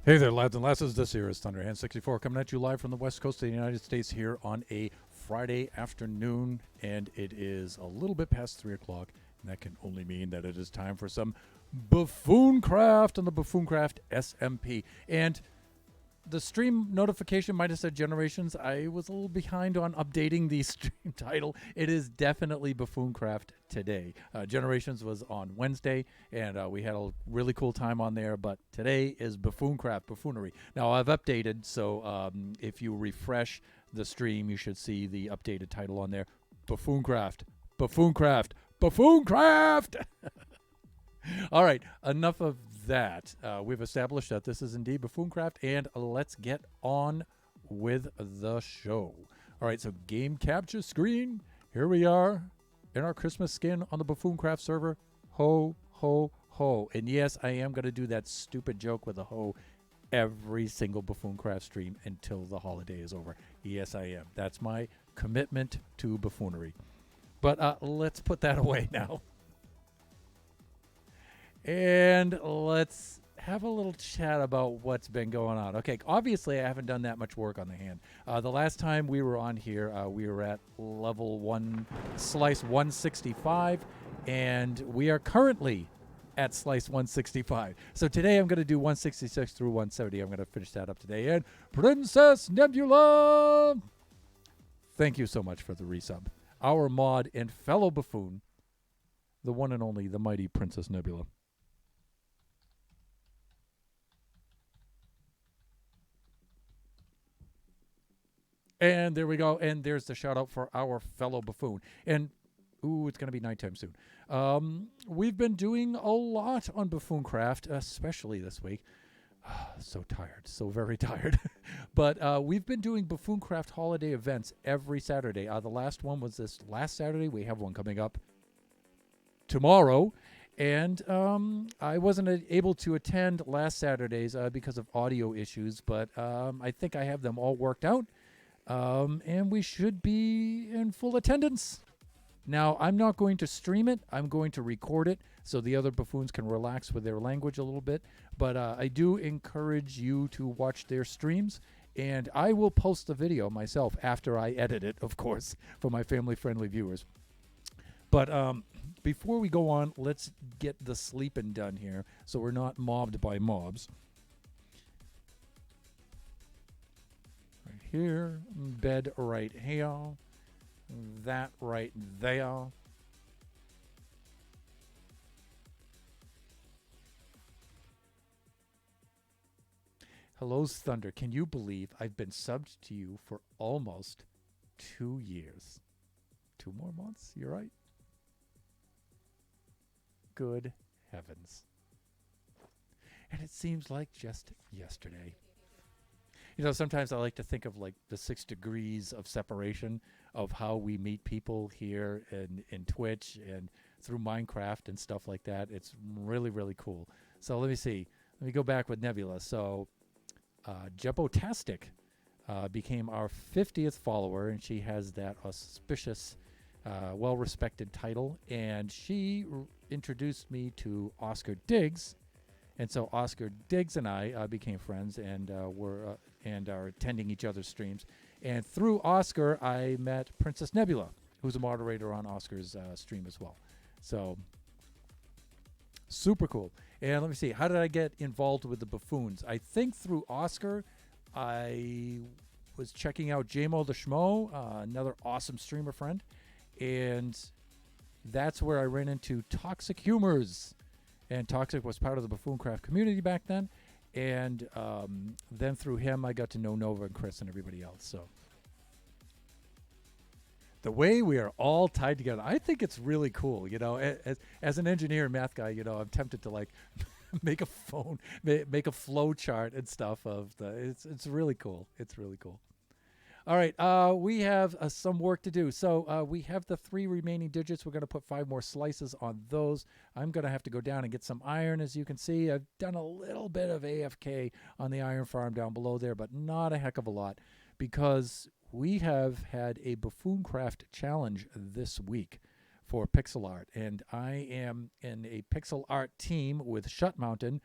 Hey there, lads and lasses. This here is Thunderhand64 coming at you live from the west coast of the United States here on a Friday afternoon, and it is a little bit past 3 o'clock, and that can only mean that it is time for some Buffooncraft on the Buffooncraft SMP. And the stream notification might have said Generations. I was a little behind on updating the stream title. It is definitely Buffooncraft today. Generations was on Wednesday, and we had a really cool time on there, but today is Buffooncraft, Buffoonery. Now, I've updated, so if you refresh the stream, you should see the updated title on there. Buffooncraft, Buffooncraft, Buffooncraft! All right, enough of that. We've established that this is indeed Buffooncraft, and let's get on with the show. All right, so game capture screen. Here we are in our Christmas skin on the Buffooncraft server. Ho, ho, ho. And yes, I am going to do that stupid joke with a ho every single Buffooncraft stream until the holiday is over. Yes, I am. That's my commitment to buffoonery. But let's put that away now. And let's have a little chat about what's been going on. Okay, obviously I haven't done that much work on the hand. The last time we were on here, we were at level 1, slice 165, and we are currently at slice 165. So today I'm going to do 166 through 170. I'm going to finish that up today. And Princess Nebula, thank you so much for the resub. Our mod and fellow buffoon, the one and only, the mighty Princess Nebula. And there we go. And there's the shout out for our fellow buffoon. And, ooh, it's going to be nighttime soon. We've been doing a lot on Buffooncraft, especially this week. So tired. So very tired. But we've been doing Buffooncraft holiday events every Saturday. The last one was this last Saturday. We have one coming up tomorrow. And I wasn't able to attend last Saturday's because of audio issues. But I think I have them all worked out. And we should be in full attendance. Now, I'm not going to stream it. I'm going to record it so the other buffoons can relax with their language a little bit. But I do encourage you to watch their streams. And I will post the video myself after I edit it, of course, for my family-friendly viewers. But before we go on, let's get the sleeping done here so we're not mobbed by mobs. Here, bed right here, that right there. Hello's Thunder. Can you believe I've been subbed to you for almost 2 years? 2 more months? You're right. Good heavens. And it seems like just yesterday. You know, sometimes I like to think of like the 6 degrees of separation of how we meet people here in Twitch and through Minecraft and stuff like that. It's really, really cool. So let me see. Let me go back with Nebula. So Jebotastic became our 50th follower, and she has that auspicious, well-respected title. And she introduced me to Oscar Diggs. And so Oscar Diggs and I became friends and are attending each other's streams. And through Oscar, I met Princess Nebula, who's a moderator on Oscar's stream as well. So super cool. And let me see, how did I get involved with the buffoons? I think through Oscar, I was checking out JMO the Schmo, another awesome streamer friend. And that's where I ran into Toxic Humors. And Toxic was part of the Buffooncraft community back then. And then through him, I got to know Nova and Chris and everybody else. So the way we are all tied together, I think it's really cool. You know, as an engineer and math guy, you know, I'm tempted to like make a flow chart and stuff of the. It's really cool. It's really cool. All right, we have some work to do. So we have the 3 remaining digits. We're going to put 5 more slices on those. I'm going to have to go down and get some iron. As you can see, I've done a little bit of AFK on the iron farm down below there, but not a heck of a lot because we have had a Buffooncraft challenge this week for pixel art. And I am in a pixel art team with Shut Mountain,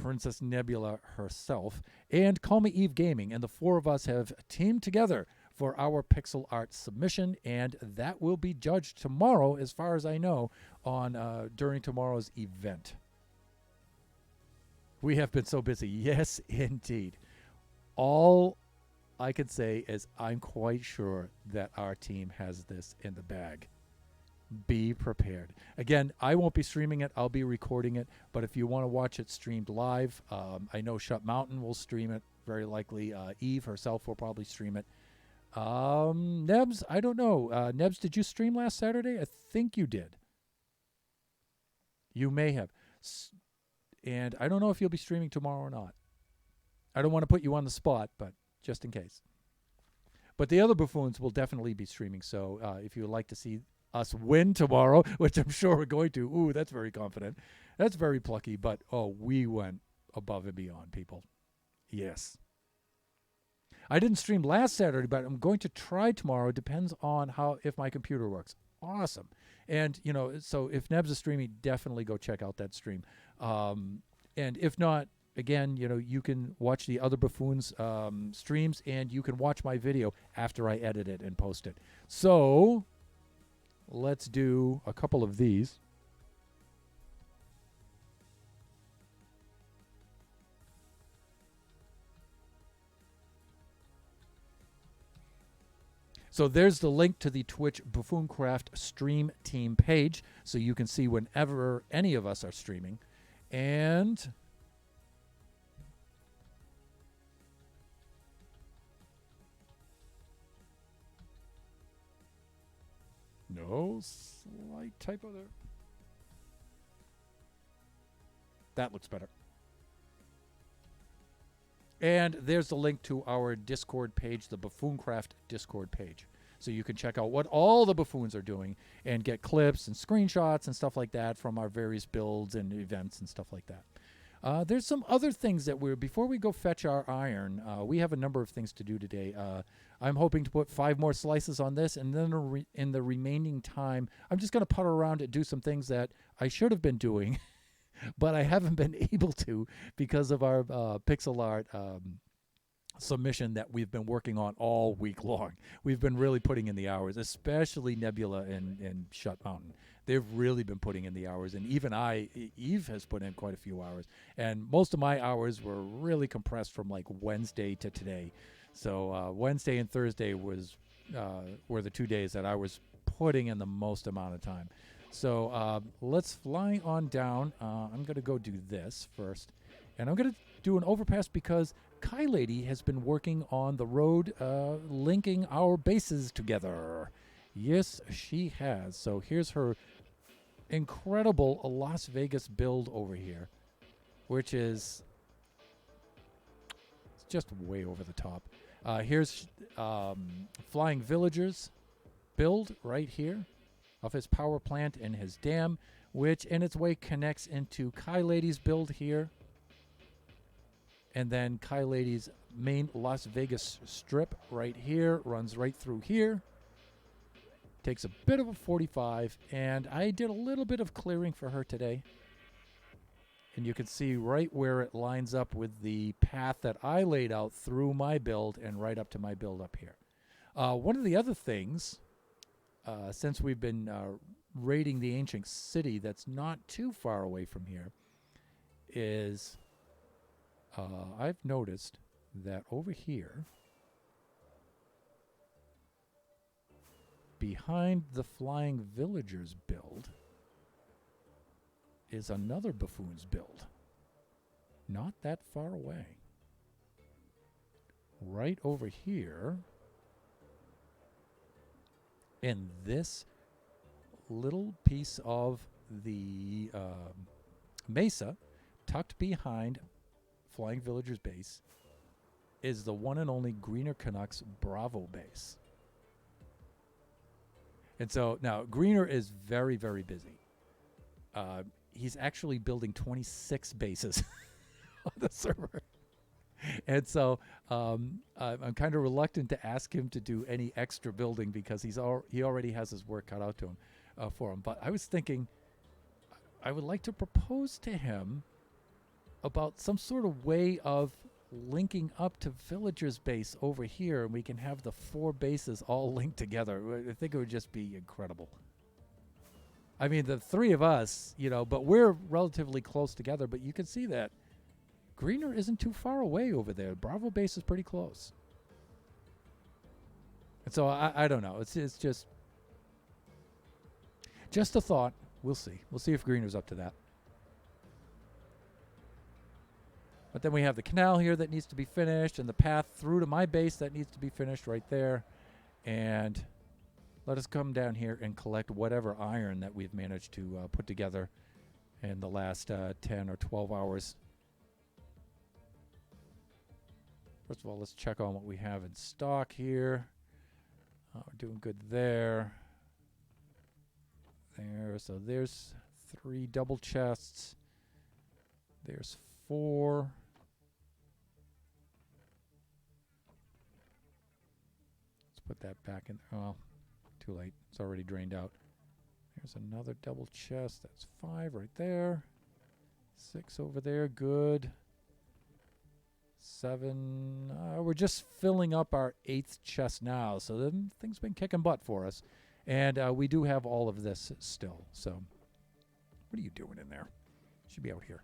Princess Nebula herself, and Call Me Eve Gaming. And the four of us have teamed together for our pixel art submission, and that will be judged tomorrow, as far as I know, on during tomorrow's event. We have been so busy. Yes, indeed. All I can say is I'm quite sure that our team has this in the bag. Be prepared. Again, I won't be streaming it. I'll be recording it. But if you want to watch it streamed live, I know Shut Mountain will stream it, very likely. Eve herself will probably stream it. Nebs, I don't know. Nebs, did you stream last Saturday? I think you did. You may have. And I don't know if you'll be streaming tomorrow or not. I don't want to put you on the spot, but just in case. But the other buffoons will definitely be streaming. So if you would like to see us win tomorrow, which I'm sure we're going to. Ooh, that's very confident. That's very plucky. But, we went above and beyond, people. Yes. I didn't stream last Saturday, but I'm going to try tomorrow. It depends on if my computer works. Awesome. And, so if Nebs is streaming, definitely go check out that stream. And if not, again, you can watch the other buffoons streams, and you can watch my video after I edit it and post it. So let's do a couple of these. So there's the link to the Twitch Buffooncraft stream team page, so you can see whenever any of us are streaming. And no slight typo there. That looks better. And there's the link to our Discord page, the Buffooncraft Discord page. So you can check out what all the buffoons are doing and get clips and screenshots and stuff like that from our various builds and events and stuff like that. There's some other things that before we go fetch our iron, we have a number of things to do today. I'm hoping to put 5 more slices on this, and then in the remaining time, I'm just going to putter around and do some things that I should have been doing, but I haven't been able to because of our pixel art submission that we've been working on all week long. We've been really putting in the hours, especially Nebula and Shut Mountain. They've really been putting in the hours, and even Eve has put in quite a few hours. And most of my hours were really compressed from like Wednesday to today. So Wednesday and Thursday were the 2 days that I was putting in the most amount of time. So let's fly on down. I'm going to go do this first. And I'm going to do an overpass because Kai Lady has been working on the road linking our bases together. Yes, she has. So here's her incredible Las Vegas build over here, which is just way over the top. Here's Flying Villagers build right here of his power plant and his dam, which in its way connects into Kai Lady's build here. And then Kai Lady's main Las Vegas strip right here runs right through here. Takes a bit of a 45, and I did a little bit of clearing for her today. And you can see right where it lines up with the path that I laid out through my build and right up to my build up here. One of the other things, since we've been raiding the ancient city that's not too far away from here, is I've noticed that over here, behind the Flying Villagers build, is another Buffoon's build. Not that far away. Right over here, in this little piece of the mesa, tucked behind Flying Villagers base, is the one and only Greener Canucks Bravo base. And so now Greener is very, very busy. He's actually building 26 bases on the server. And so I'm kind of reluctant to ask him to do any extra building because he already has his work cut out to him for him. But I was thinking I would like to propose to him about some sort of way of linking up to Villager's base over here, and we can have the 4 bases all linked together. I think it would just be incredible. I mean, the 3 of us, you know, but we're relatively close together, but you can see that Greener isn't too far away over there. Bravo base is pretty close. And so I don't know. It's just a thought. We'll see. We'll see if Greener's up to that. But then we have the canal here that needs to be finished, and the path through to my base that needs to be finished right there. And let us come down here and collect whatever iron that we've managed to put together in the last 10 or 12 hours. First of all, let's check on what we have in stock here. We're doing good there. There, so there's 3 double chests. There's 4. Let's put that back in. Oh, too late. It's already drained out. There's another double chest. That's 5 right there. 6 over there. Good. 7. We're just filling up our 8th chest now, so then things been kicking butt for us. And we do have all of this still. So what are you doing in there? Should be out here.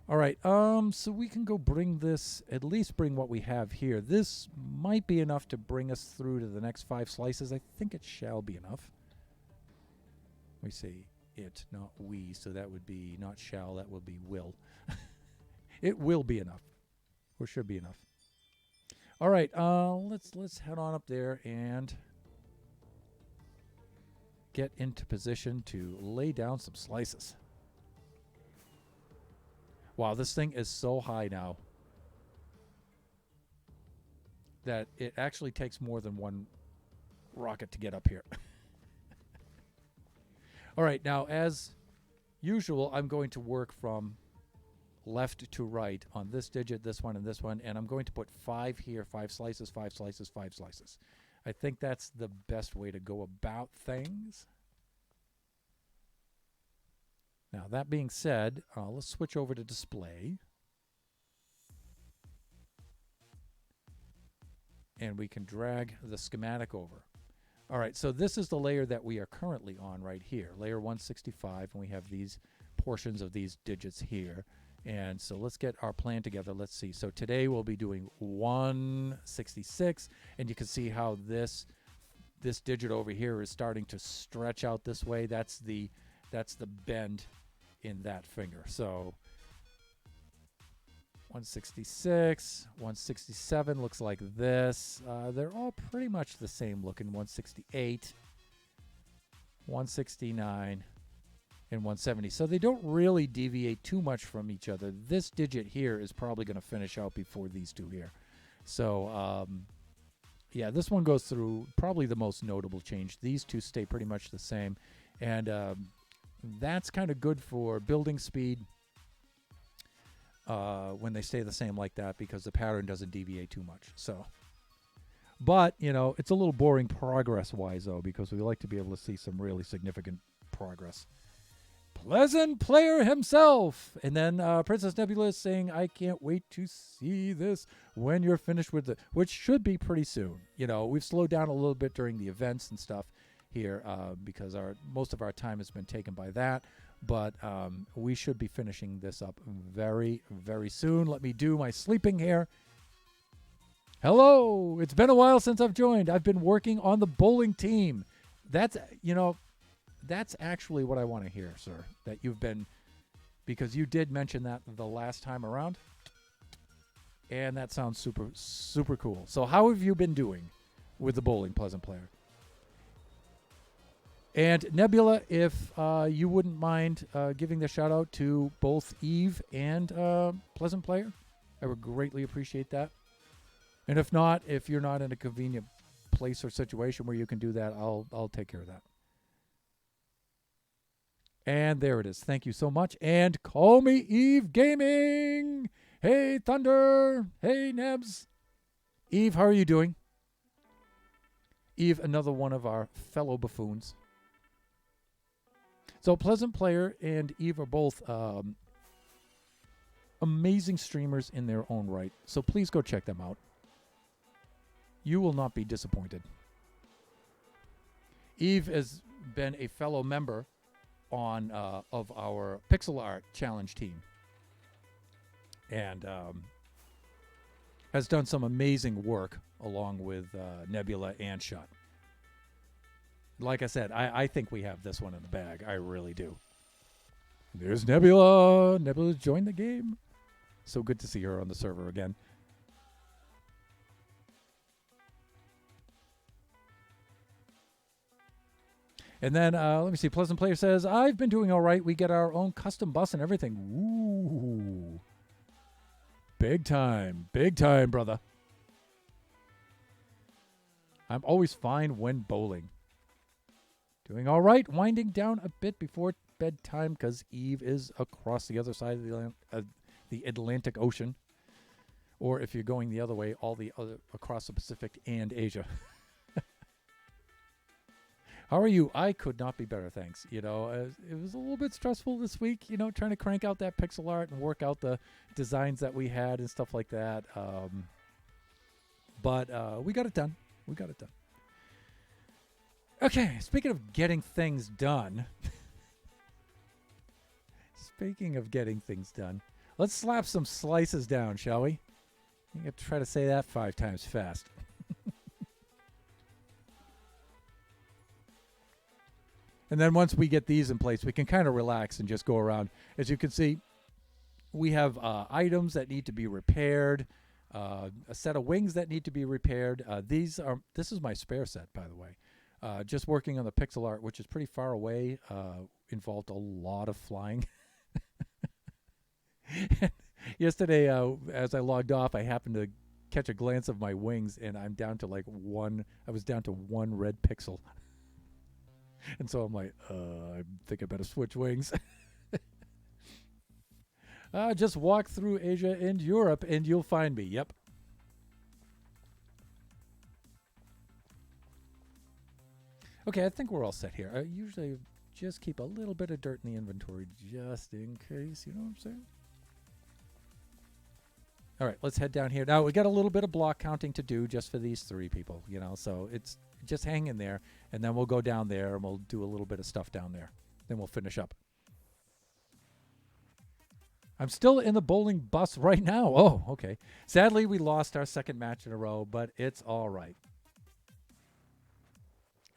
All right, so we can go bring this, at least bring what we have here. This might be enough to bring us through to the next 5 slices. I think it shall be enough. We say it, not we, so that would be not shall, that would be will. It will be enough. Or should be enough. All right, let's head on up there and get into position to lay down some slices. Wow, this thing is so high now that it actually takes more than 1 rocket to get up here. All right, now as usual, I'm going to work from left to right on this digit, this one, and I'm going to put 5 here, 5 slices, 5 slices, 5 slices. I think that's the best way to go about things. Now, that being said, let's switch over to display. And we can drag the schematic over. All right, so this is the layer that we are currently on right here, layer 165, and we have these portions of these digits here. And so let's get our plan together. Let's see. So today we'll be doing 166, and you can see how this digit over here is starting to stretch out this way. That's the bend in that finger. So 166, 167 looks like this. They're all pretty much the same looking. 168, 169, and 170. So they don't really deviate too much from each other. This digit here is probably going to finish out before these two here. So yeah, this one goes through probably the most notable change. These two stay pretty much the same. And that's kind of good for building speed when they stay the same like that, because the pattern doesn't deviate too much. So, but, you know, it's a little boring progress-wise, though, because we like to be able to see some really significant progress. Pleasant Player himself! And then Princess Nebula is saying, I can't wait to see this when you're finished with it, which should be pretty soon. You know, we've slowed down a little bit during the events and stuff here because most of our time has been taken by that. But we should be finishing this up very, very soon. Let me do my sleeping here. Hello! It's been a while since I've joined. I've been working on the bowling team. That's, you know, that's actually what I want to hear, sir. That you've been, because you did mention that the last time around. And that sounds super, super cool. So how have you been doing with the bowling, Pleasant Player? And Nebula, if you wouldn't mind giving the shout out to both Eve and Pleasant Player, I would greatly appreciate that. And if not, if you're not in a convenient place or situation where you can do that, I'll take care of that. And there it is. Thank you so much. And call me Eve Gaming. Hey, Thunder. Hey, Nebs. Eve, how are you doing? Eve, another one of our fellow buffoons. So Pleasant Player and Eve are both amazing streamers in their own right. So please go check them out. You will not be disappointed. Eve has been a fellow member on of our pixel art challenge team, and has done some amazing work along with Nebula and Shot. Like I said, I think we have this one in the bag. I really do. There's Nebula. Nebula's joined the game. So good to see her on the server again. And then, let me see. Pleasant Player says, I've been doing all right. We get our own custom bus and everything. Ooh. Big time. Big time, brother. I'm always fine when bowling. Doing all right. Winding down a bit before bedtime because Eve is across the other side of the Atlantic Ocean. Or if you're going the other way, all the other across the Pacific and Asia. How are you? I could not be better, thanks. You know, it was a little bit stressful this week, you know, trying to crank out that pixel art and work out the designs that we had and stuff like that. But we got it done. We got it done. Okay, speaking of getting things done. Speaking of getting things done, let's slap some slices down, shall we? You have to try to say that 5 times fast. And then once we get these in place, we can kind of relax and just go around. As you can see, we have items that need to be repaired, a set of wings that need to be repaired. This is my spare set, by the way. Just working on the pixel art, which is pretty far away, involved a lot of flying. Yesterday, as I logged off, I happened to catch a glance of my wings, and I'm down to like one. I was down to 1 red pixel. And so I'm like, I think I better switch wings. Just walk through Asia and Europe and you'll find me. Yep. Okay, I think we're all set here. I usually just keep a little bit of dirt in the inventory just in case. You know what I'm saying? All right, let's head down here. Now, we got a little bit of block counting to do just for these 3 people, you know, so it's just hang in there, and then we'll go down there, and we'll do a little bit of stuff down there. Then we'll finish up. I'm still in the bowling bus right now. Oh, okay. Sadly, we lost our 2nd match in a row, but it's all right.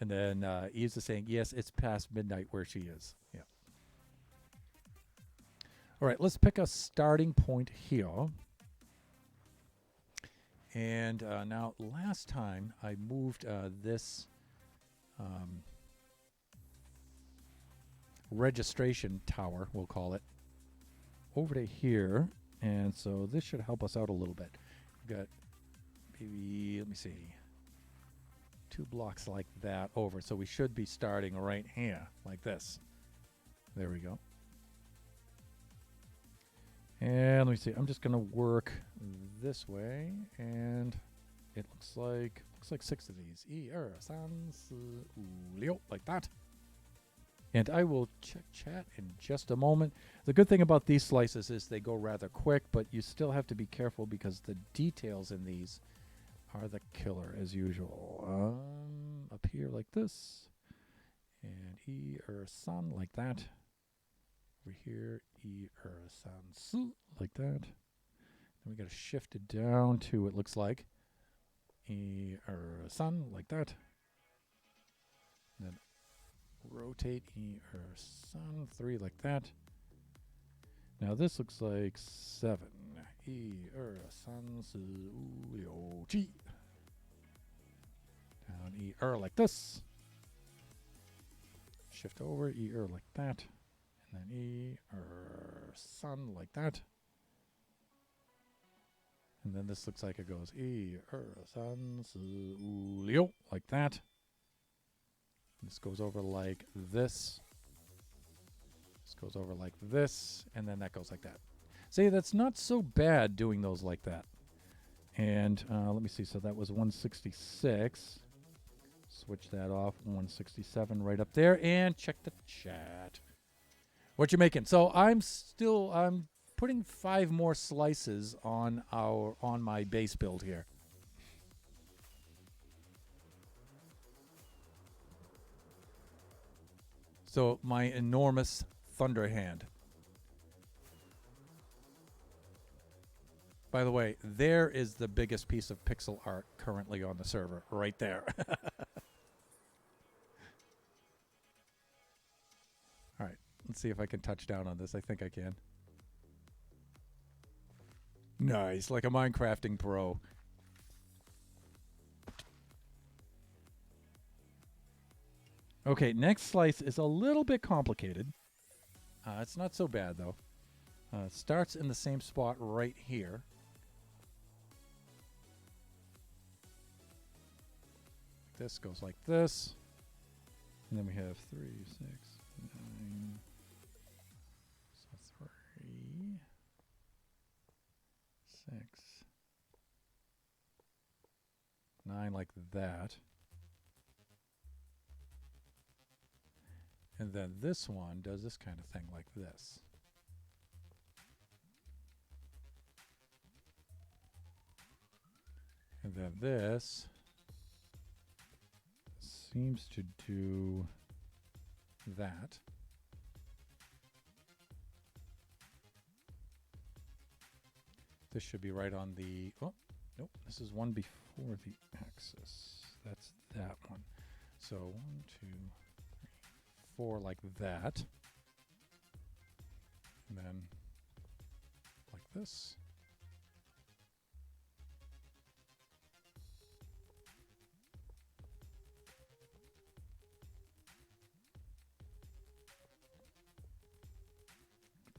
And then Eve's is saying, yes, it's past midnight where she is. Yeah. All right, let's pick a starting point here. And now, last time I moved this registration tower, we'll call it, over to here. And so this should help us out a little bit. We've got maybe, let me see, 2 blocks like that over. So we should be starting right here, like this. There we go. And let me see. I'm just gonna work this way, and it looks like 6 of these. Like that. And I will check chat in just a moment. The good thing about these slices is they go rather quick, but you still have to be careful because the details in these are the killer as usual. Up here like this, and sun like that. Over here, san like that. Then we got to shift it down to, it looks like, sun like that. And then rotate sun 3 like that. Now this looks like 7. San G. Down like this. Shift over like that. And then sun like that. And then this looks like it goes san like that. This goes over like this. This goes over like this, and then that goes like that. See, that's not so bad doing those like that. And let me see. So that was 166. Switch that off. 167 right up there, and check the chat. What you making? So I'm putting 5 more slices on my base build here. So my enormous thunder hand. By the way, there is the biggest piece of pixel art currently on the server, right there. All right, let's see if I can touch down on this. I think I can. Nice, like a Minecrafting pro. Okay, next slice is a little bit complicated. It's not so bad, though. Starts in the same spot right here. This goes like this. And then we have 3, 6, 9. So 3, 6, 9 like that. And then this one does this kind of thing like this. And then this seems to do that. This should be right on the... Oh, nope. This is one before the axis. That's that one. So 1, 2, 3, 4 like that. And then like this.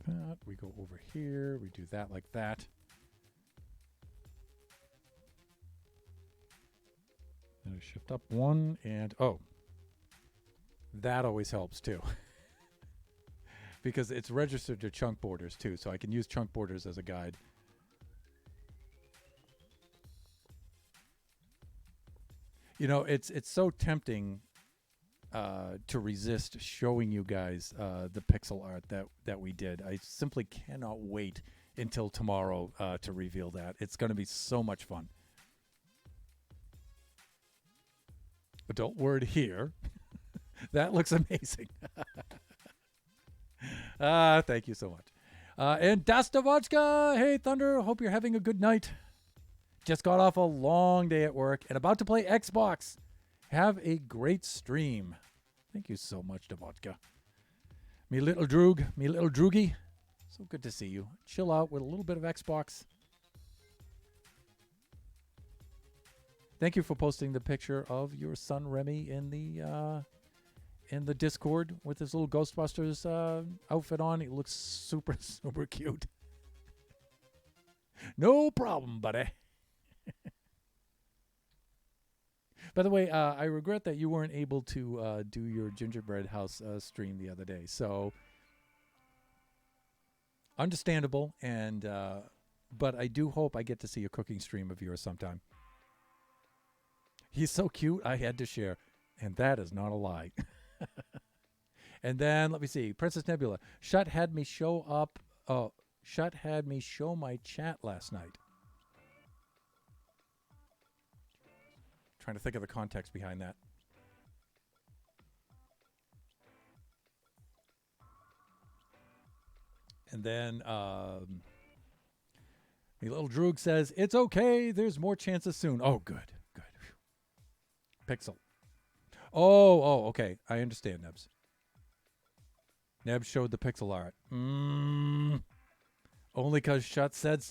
That. We go over here. We do that like that. And shift up 1 and oh, that always helps too. Because it's registered to chunk borders too, so I can use chunk borders as a guide. You know, it's so tempting to resist showing you guys the pixel art that we did. I simply cannot wait until tomorrow to reveal that. It's going to be so much fun. Adult word here. That looks amazing. Thank you so much. And Dastavotchka, hey Thunder, hope you're having a good night. Just got off a long day at work and about to play Xbox. Have a great stream. Thank you so much, Davodka. Me little droogie. So good to see you. Chill out with a little bit of Xbox. Thank you for posting the picture of your son Remy in the Discord with his little Ghostbusters outfit on. He looks super, super cute. No problem, buddy. By the way, I regret that you weren't able to do your gingerbread house stream the other day. So, understandable, and but I do hope I get to see a cooking stream of yours sometime. He's so cute, I had to share, and that is not a lie. And then let me see, Princess Nebula. Shut had me show up. Oh, Shut had me show my chat last night. Trying to think of the context behind that. And then the little Droog says, it's okay, there's more chances soon. Oh, good, good. Whew. Pixel. Oh, okay. I understand, Nebs. Nebs showed the pixel art. Only because Shut said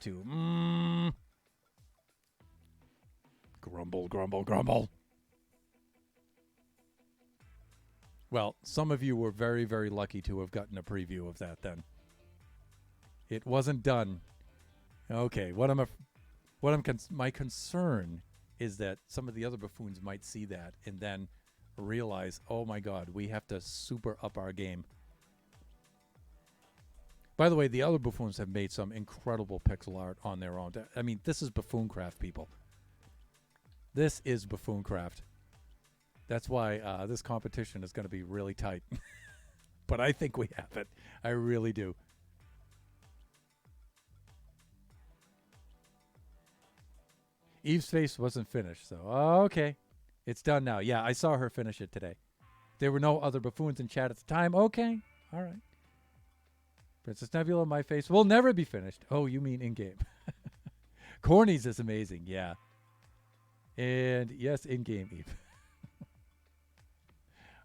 to. Grumble, grumble, grumble. Well, some of you were very, very lucky to have gotten a preview of that then. It wasn't done. Okay, my concern is that some of the other buffoons might see that and then realize, oh my God, we have to super up our game. By the way, the other buffoons have made some incredible pixel art on their own. I mean, this is Buffooncraft, people. This is Buffooncraft. That's why this competition is going to be really tight. But I think we have it. I really do. Eve's face wasn't finished, so okay. It's done now. Yeah, I saw her finish it today. There were no other buffoons in chat at the time. Okay. All right. Princess Nebula, my face will never be finished. Oh, you mean in-game. Corny's is amazing. Yeah. And yes, in-game Eve.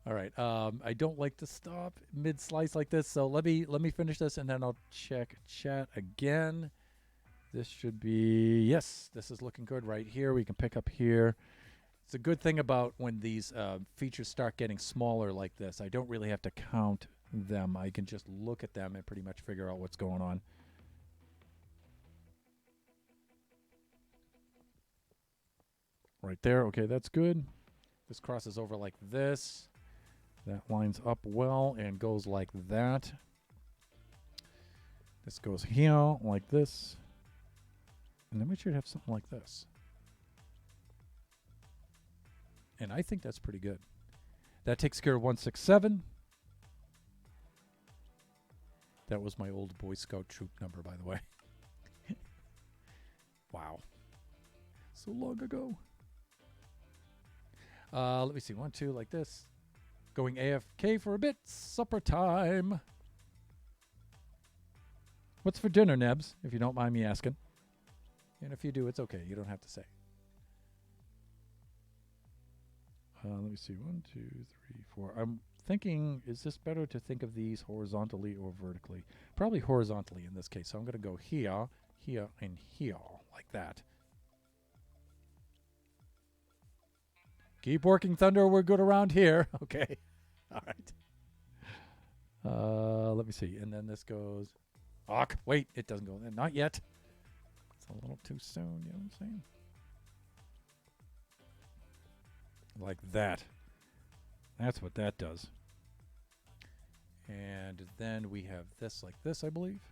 All right. I don't like to stop mid-slice like this, so let me finish this, and then I'll check chat again. This should be, yes, this is looking good right here. We can pick up here. It's a good thing about when these features start getting smaller like this. I don't really have to count them. I can just look at them and pretty much figure out what's going on. Right there. Okay, that's good. This crosses over like this. That lines up well and goes like that. This goes here like this. And then we should have something like this. And I think that's pretty good. That takes care of 167. That was my old Boy Scout troop number, by the way. Wow. So long ago. Let me see. 1, 2, like this. Going AFK for a bit. Supper time. What's for dinner, Nebs, if you don't mind me asking? And if you do, it's okay. You don't have to say. Let me see. 1, 2, 3, 4. I'm thinking, is this better to think of these horizontally or vertically? Probably horizontally in this case. So I'm going to go here, here, and here, like that. Keep working, Thunder. We're good around here. Okay. All right. Let me see. And then this goes... Ach, wait. It doesn't go there. Not yet. It's a little too soon. You know what I'm saying? Like that. That's what that does. And then we have this like this, I believe.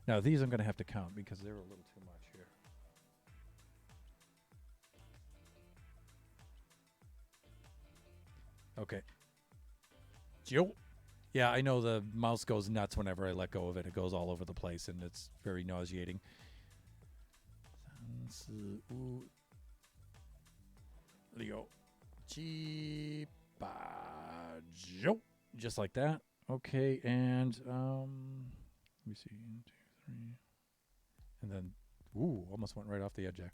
Now, these I'm going to have to count because they're a little too much here. Okay. Joe. Yeah, I know the mouse goes nuts whenever I let go of it. It goes all over the place, and it's very nauseating. Leo. Joe. Just like that. Okay, and let me see. 1, 2, 3. And then, ooh, almost went right off the edge there.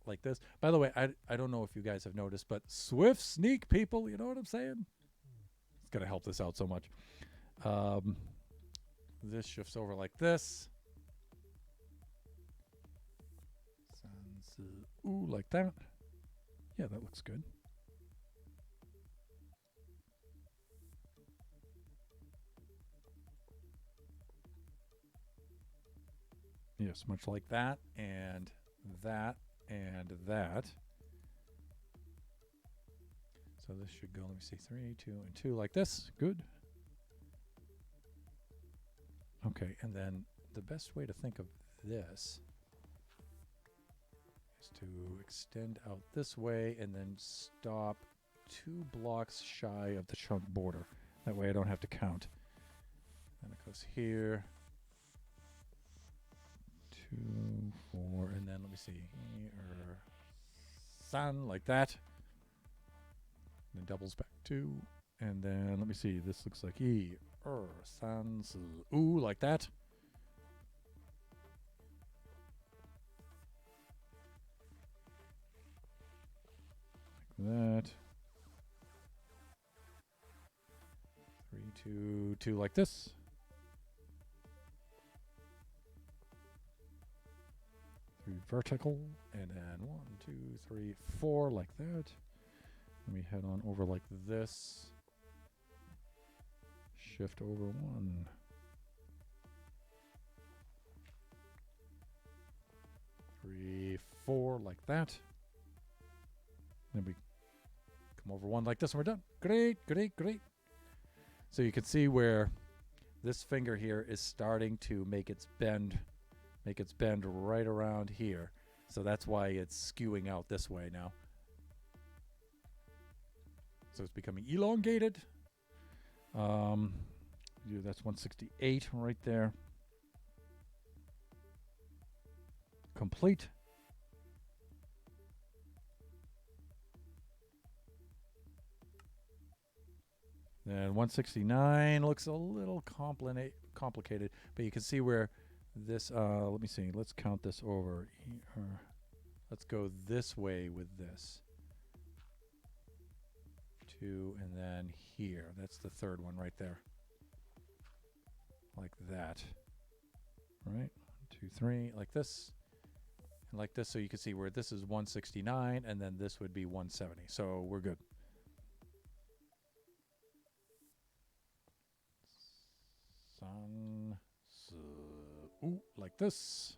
Like this. By the way, I don't know if you guys have noticed, but swift sneak, people. You know what I'm saying? It's going to help this out so much. This shifts over like this. Ooh, like that. Yeah, that looks good. Yes, much like that, and that, and that. So this should go, let me see, 3, 2, and 2, like this. Good. Okay, and then the best way to think of this is to extend out this way and then stop 2 blocks shy of the chunk border. That way I don't have to count. Then it goes here. 2, 4, and then let me see. Sun, like that. And then doubles back 2. And then let me see. This looks like san, ooh, like that. Like that. 3, 2, 2, like this. Vertical, and then 1, 2, 3, 4, like that. Let me head on over like this. Shift over 1. 3, 4, like that. Then we come over 1 like this, and we're done. Great, great, great. So you can see where this finger here is starting to make its bend right around here. So that's why it's skewing out this way now. So it's becoming elongated. That's 168 right there. Complete. Then 169 looks a little complicated, but you can see where this, let me see, let's count this over here. Let's go this way with this. 2, and then here. That's the third one right there. Like that. Right? 1, 2, 3, like this. And like this, so you can see where this is 169, and then this would be 170. So we're good. Ooh, like this.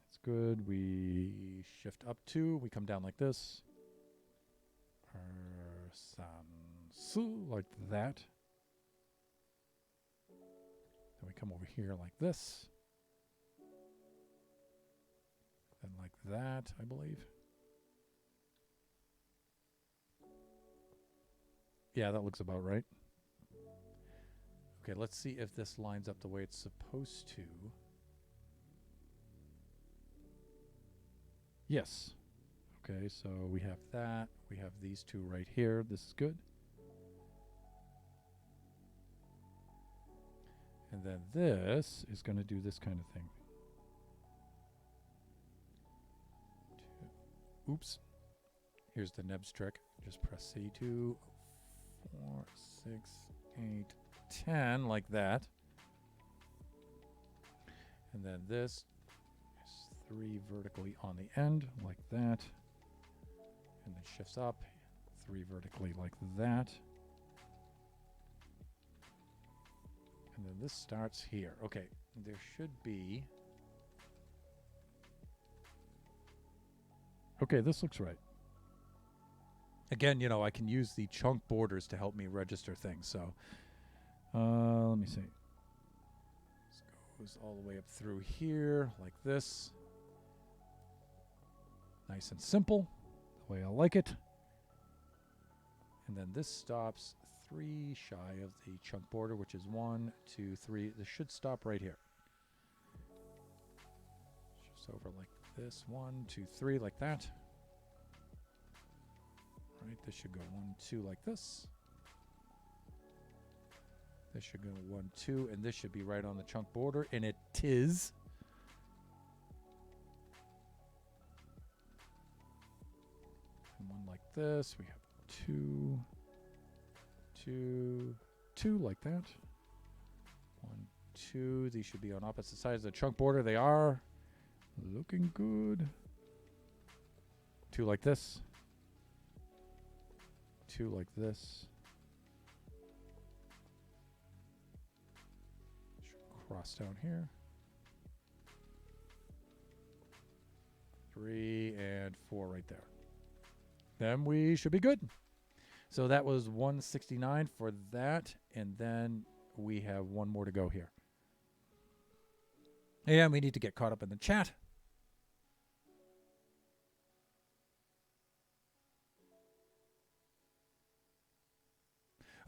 That's good. We shift up 2. We come down like this. Like that. Then we come over here like this. Then like that, I believe. Yeah, that looks about right. Okay, let's see if this lines up the way it's supposed to. Yes. Okay, so we have that. We have these two right here. This is good. And then this is going to do this kind of thing. Oops. Here's the Neb's trick. Just press C2, 4, 6, 8, 10, like that. And then this is 3 vertically on the end, like that. And then shifts up, 3 vertically like that. And then this starts here. Okay, there should be... Okay, this looks right. Again, you know, I can use the chunk borders to help me register things, so... let me see. This goes all the way up through here, like this. Nice and simple, the way I like it. And then this stops 3 shy of the chunk border, which is 1, 2, 3. This should stop right here. Just over like this. 1, 2, 3, like that. Right, this should go 1, 2, like this. This should go 1, 2, and this should be right on the chunk border, and it is. And 1 like this. We have 2, 2, 2 like that. 1, 2. These should be on opposite sides of the chunk border. They are. Looking good. 2 like this. 2 like this. Should cross down here. 3 and 4 right there. Then we should be good. So that was 169 for that, and then we have 1 more to go here. And we need to get caught up in the chat.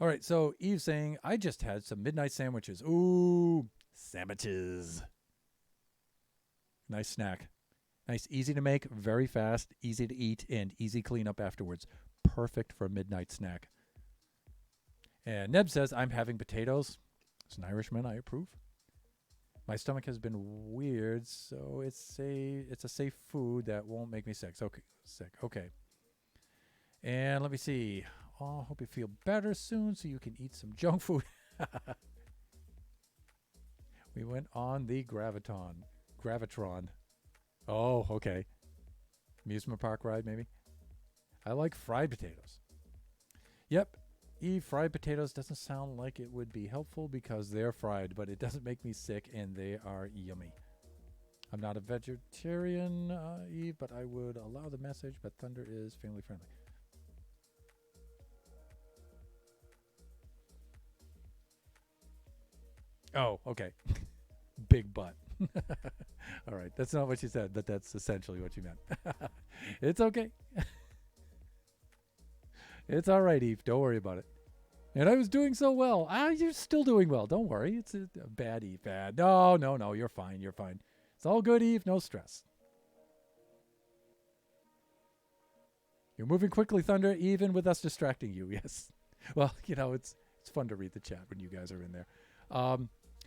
All right, so Eve's saying, I just had some midnight sandwiches. Ooh, sandwiches. Nice snack. Nice, easy to make, very fast, easy to eat, and easy cleanup afterwards. Perfect for a midnight snack. And Neb says, I'm having potatoes. It's an Irishman, I approve. My stomach has been weird, so it's a safe food that won't make me sick. Okay. And let me see. Oh, hope you feel better soon so you can eat some junk food. We went on the Gravitron. Oh, okay. Amusement park ride, maybe? I like fried potatoes. Yep. Fried potatoes doesn't sound like it would be helpful because they're fried, but it doesn't make me sick, and they are yummy. I'm not a vegetarian, Eve, but I would allow the message, but Thunder is family friendly. Oh, okay. Big butt. All right. That's not what you said, but that's essentially what you meant. It's okay. It's all right, Eve. Don't worry about it. And I was doing so well. You're still doing well. Don't worry. It's a bad Eve. Bad. No, no, no. You're fine. You're fine. It's all good, Eve. No stress. You're moving quickly, Thunder, even with us distracting you. Yes. Well, it's fun to read the chat when you guys are in there.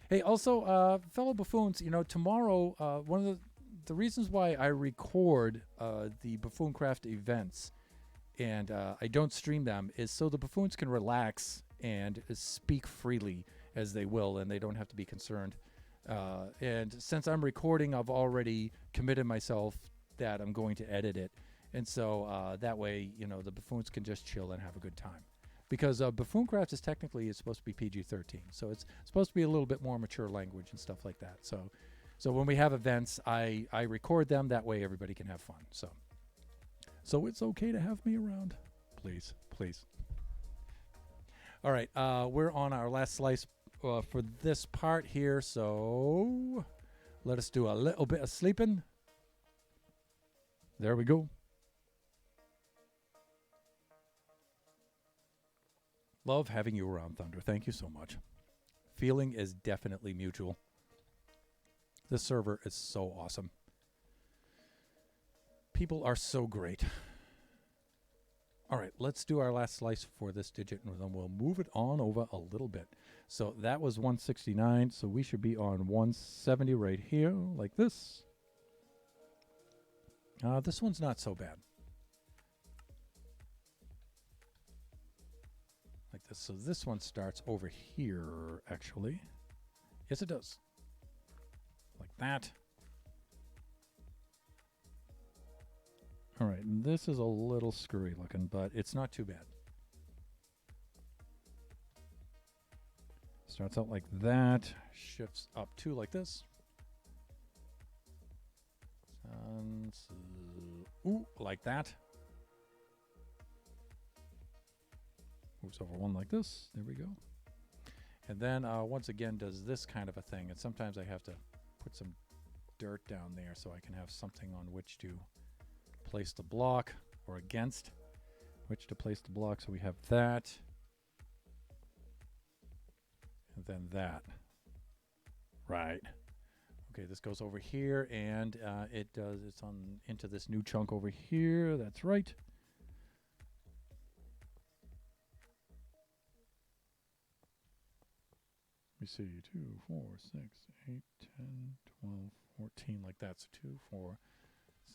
Hey, also, fellow buffoons, tomorrow, one of the reasons why I record the Buffooncraft events and I don't stream them is so the buffoons can relax and speak freely as they will, and they don't have to be concerned. And since I'm recording, I've already committed myself that I'm going to edit it. And so that way, the buffoons can just chill and have a good time. Because Buffooncraft is technically supposed to be PG-13. So it's supposed to be a little bit more mature language and stuff like that. So when we have events, I record them. That way everybody can have fun. So it's okay to have me around. Please, please. All right, we're on our last slice for this part here. So let us do a little bit of sleeping. There we go. Love having you around, Thunder. Thank you so much. Feeling is definitely mutual. This server is so awesome. People are so great. All right, let's do our last slice for this digit, and then we'll move it on over a little bit. So that was 169, so we should be on 170 right here, like this. This one's not so bad. Like this. So this one starts over here, actually. Yes, it does. Like that. All right, and this is a little screwy looking, but it's not too bad. Starts out like that, shifts up two like this. Ooh, like that. Moves over one like this. There we go. And then once again does this kind of a thing. And sometimes I have to put some dirt down there so I can have something on which to place the block, or against which to place the block. So we have that. And then that. Right. Okay, this goes over here, and it's on into this new chunk over here. That's right. Let me see, 2, 4, 6, 8, 10, 12, 14, like that. So 2, 4,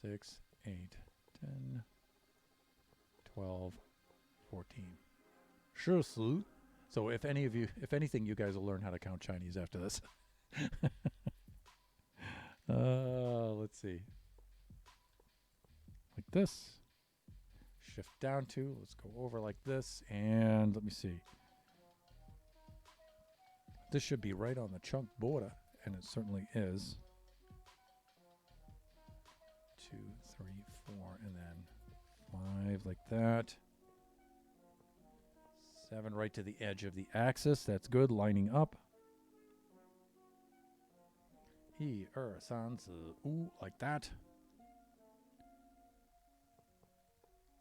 6, 8, 10, 12, 14. Sure, Sue. So if anything, you guys will learn how to count Chinese after this. Let's see. Like this. Shift down to. Let's go over like this. And let me see. This should be right on the chunk border. And it certainly is. 2, 3, 4, and then 5 like that. 7 right to the edge of the axis. That's good. Lining up. 1, 2, 3, 4, like that.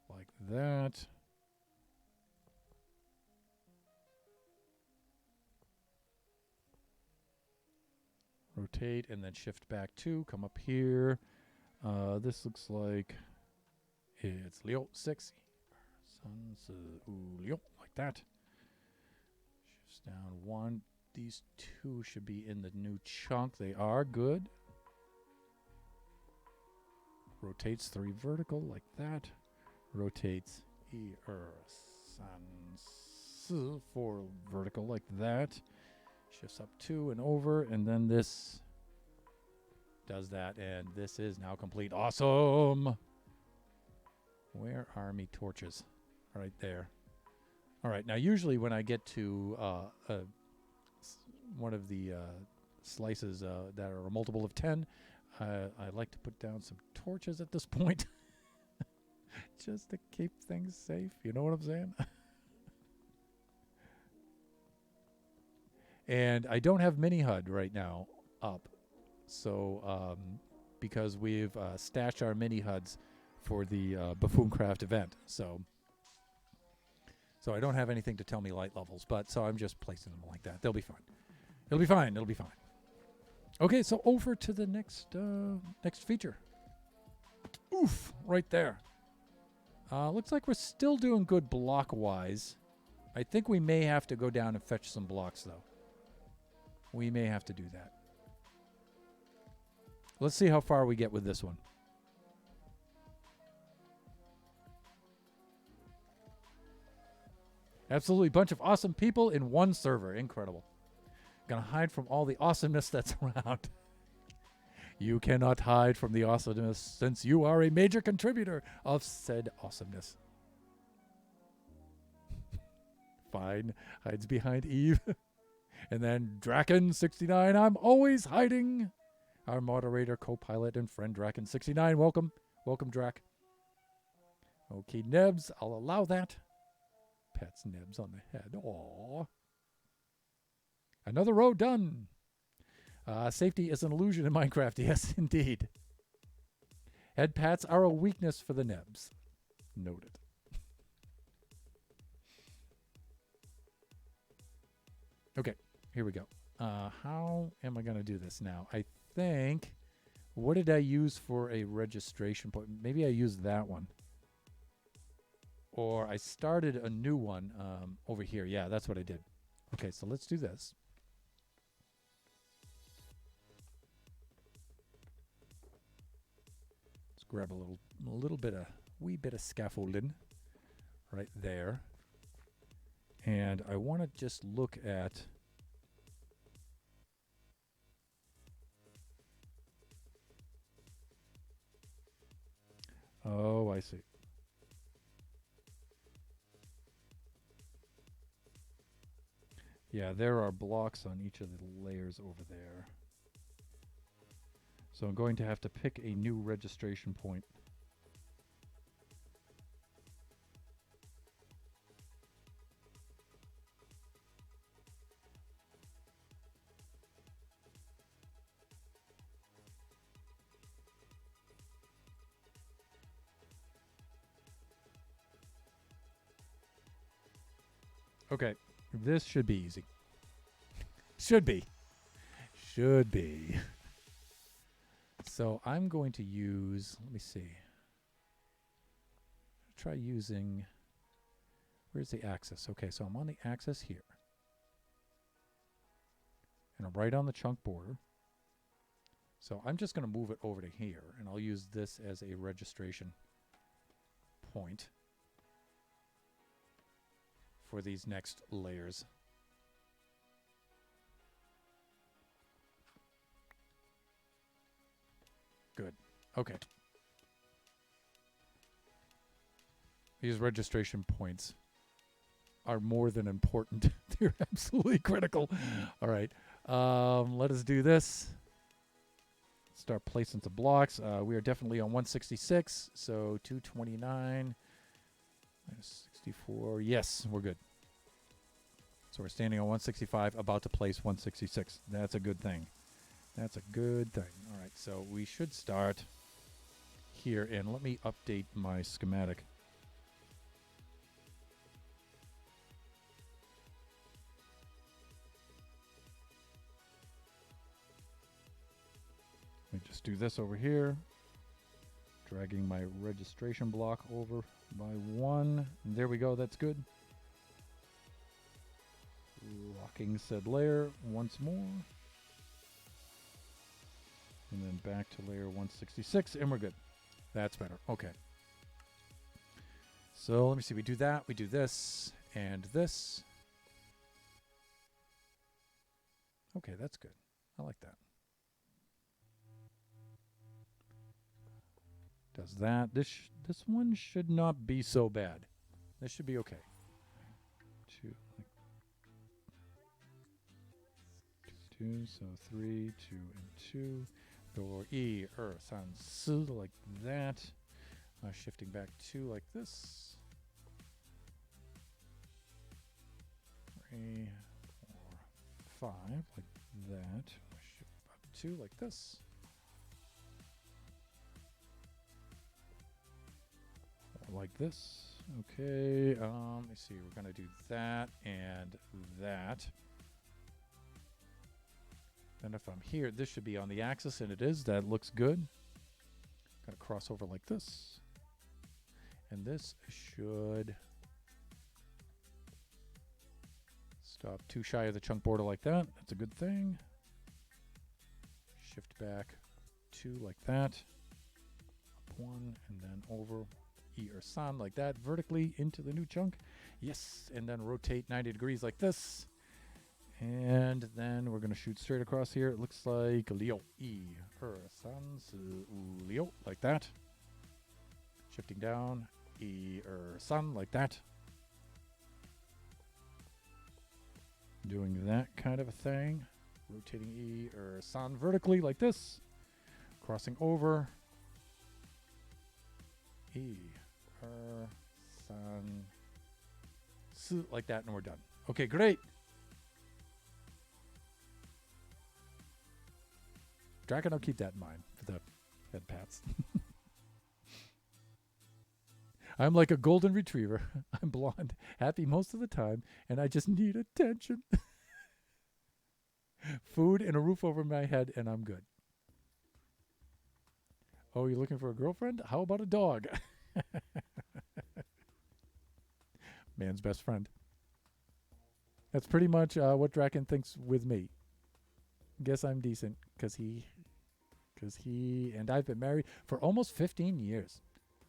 Like that. Rotate and then shift back 2. Come up here. This looks like it's Liu 6. Liu, like that. Shifts down 1. These 2 should be in the new chunk. They are good. Rotates 3 vertical like that. Rotates 4 vertical like that. Shifts up 2 and over, and then this does that, and this is now complete. Awesome! Where are me torches? Right there. All right, now usually when I get to one of the slices that are a multiple of 10, I like to put down some torches at this point. Just to keep things safe. You know what I'm saying? And I don't have mini HUD right now up. So, because we've stashed our mini HUDs for the Buffooncraft event. So So I don't have anything to tell me light levels, but so I'm just placing them like that. They'll be fine. It'll be fine. It'll be fine. Okay, so over to the next next feature. Oof, right there. Looks like we're still doing good block-wise. I think we may have to go down and fetch some blocks, though. We may have to do that. Let's see how far we get with this one. Absolutely, bunch of awesome people in one server. Incredible. Gonna hide from all the awesomeness that's around. You cannot hide from the awesomeness since you are a major contributor of said awesomeness. Fine hides behind Eve. And then Draken69, I'm always hiding. Our moderator, co-pilot, and friend Draken69. Welcome. Welcome, Drac. Okay, Nebs, I'll allow that. Pets Nebs on the head. Aww. Another row done. Safety is an illusion in Minecraft. Yes, indeed. Head pats are a weakness for the Nebs. Noted. Okay, here we go. How am I going to do this now? I think, what did I use for a registration point? Maybe I used that one. Or I started a new one over here. Yeah, that's what I did. Okay, so let's do this. Let's grab a wee bit of scaffolding right there. And I want to just look at oh, I see. Yeah, there are blocks on each of the layers over there. So I'm going to have to pick a new registration point. Okay, this should be easy. Should be. Should be. So I'm going to use, let me see. Try using, where's the axis? Okay, so I'm on the axis here. And I'm right on the chunk border. So I'm just going to move it over to here, and I'll use this as a registration point for these next layers. Good. Okay. These registration points are more than important. They're absolutely critical. All right. Let us do this. Start placing some blocks. We are definitely on 166, so 229 minus 64. Yes, we're good. So we're standing on 165, about to place 166. That's a good thing. That's a good thing. All right, so we should start here, and let me update my schematic. Let me just do this over here. Dragging my registration block over by one. And there we go, that's good. Locking said layer once more. And then back to layer 166, and we're good. That's better. Okay. So let me see. We do that. We do this and this. Okay, that's good. I like that. Does that. This one should not be so bad. This should be okay. Two, so 3, 2, and 2. Or E, Earth, on S, like that. Shifting back 2 like this. 3, 4, 5 like that. Shift up 2 like this. Or like this. Okay, let me see. We're going to do that and that. And if I'm here, this should be on the axis, and it is. That looks good. Going to cross over like this. And this should stop too shy of the chunk border like that. That's a good thing. Shift back 2 like that. Up 1 and then over E or San like that. Vertically into the new chunk. Yes. And then rotate 90 degrees like this. And then we're going to shoot straight across here. It looks like Leo. E, San, Leo like that. Shifting down. E, San like that. Doing that kind of a thing. Rotating E, San vertically like this. Crossing over. E, San, S like that, and we're done. Okay, great. Draken, I'll keep that in mind for the head pats. I'm like a golden retriever. I'm blonde, happy most of the time, and I just need attention. Food and a roof over my head, and I'm good. Oh, you're looking for a girlfriend? How about a dog? Man's best friend. That's pretty much what Draken thinks with me. Guess I'm decent because he and I've been married for almost 15 years.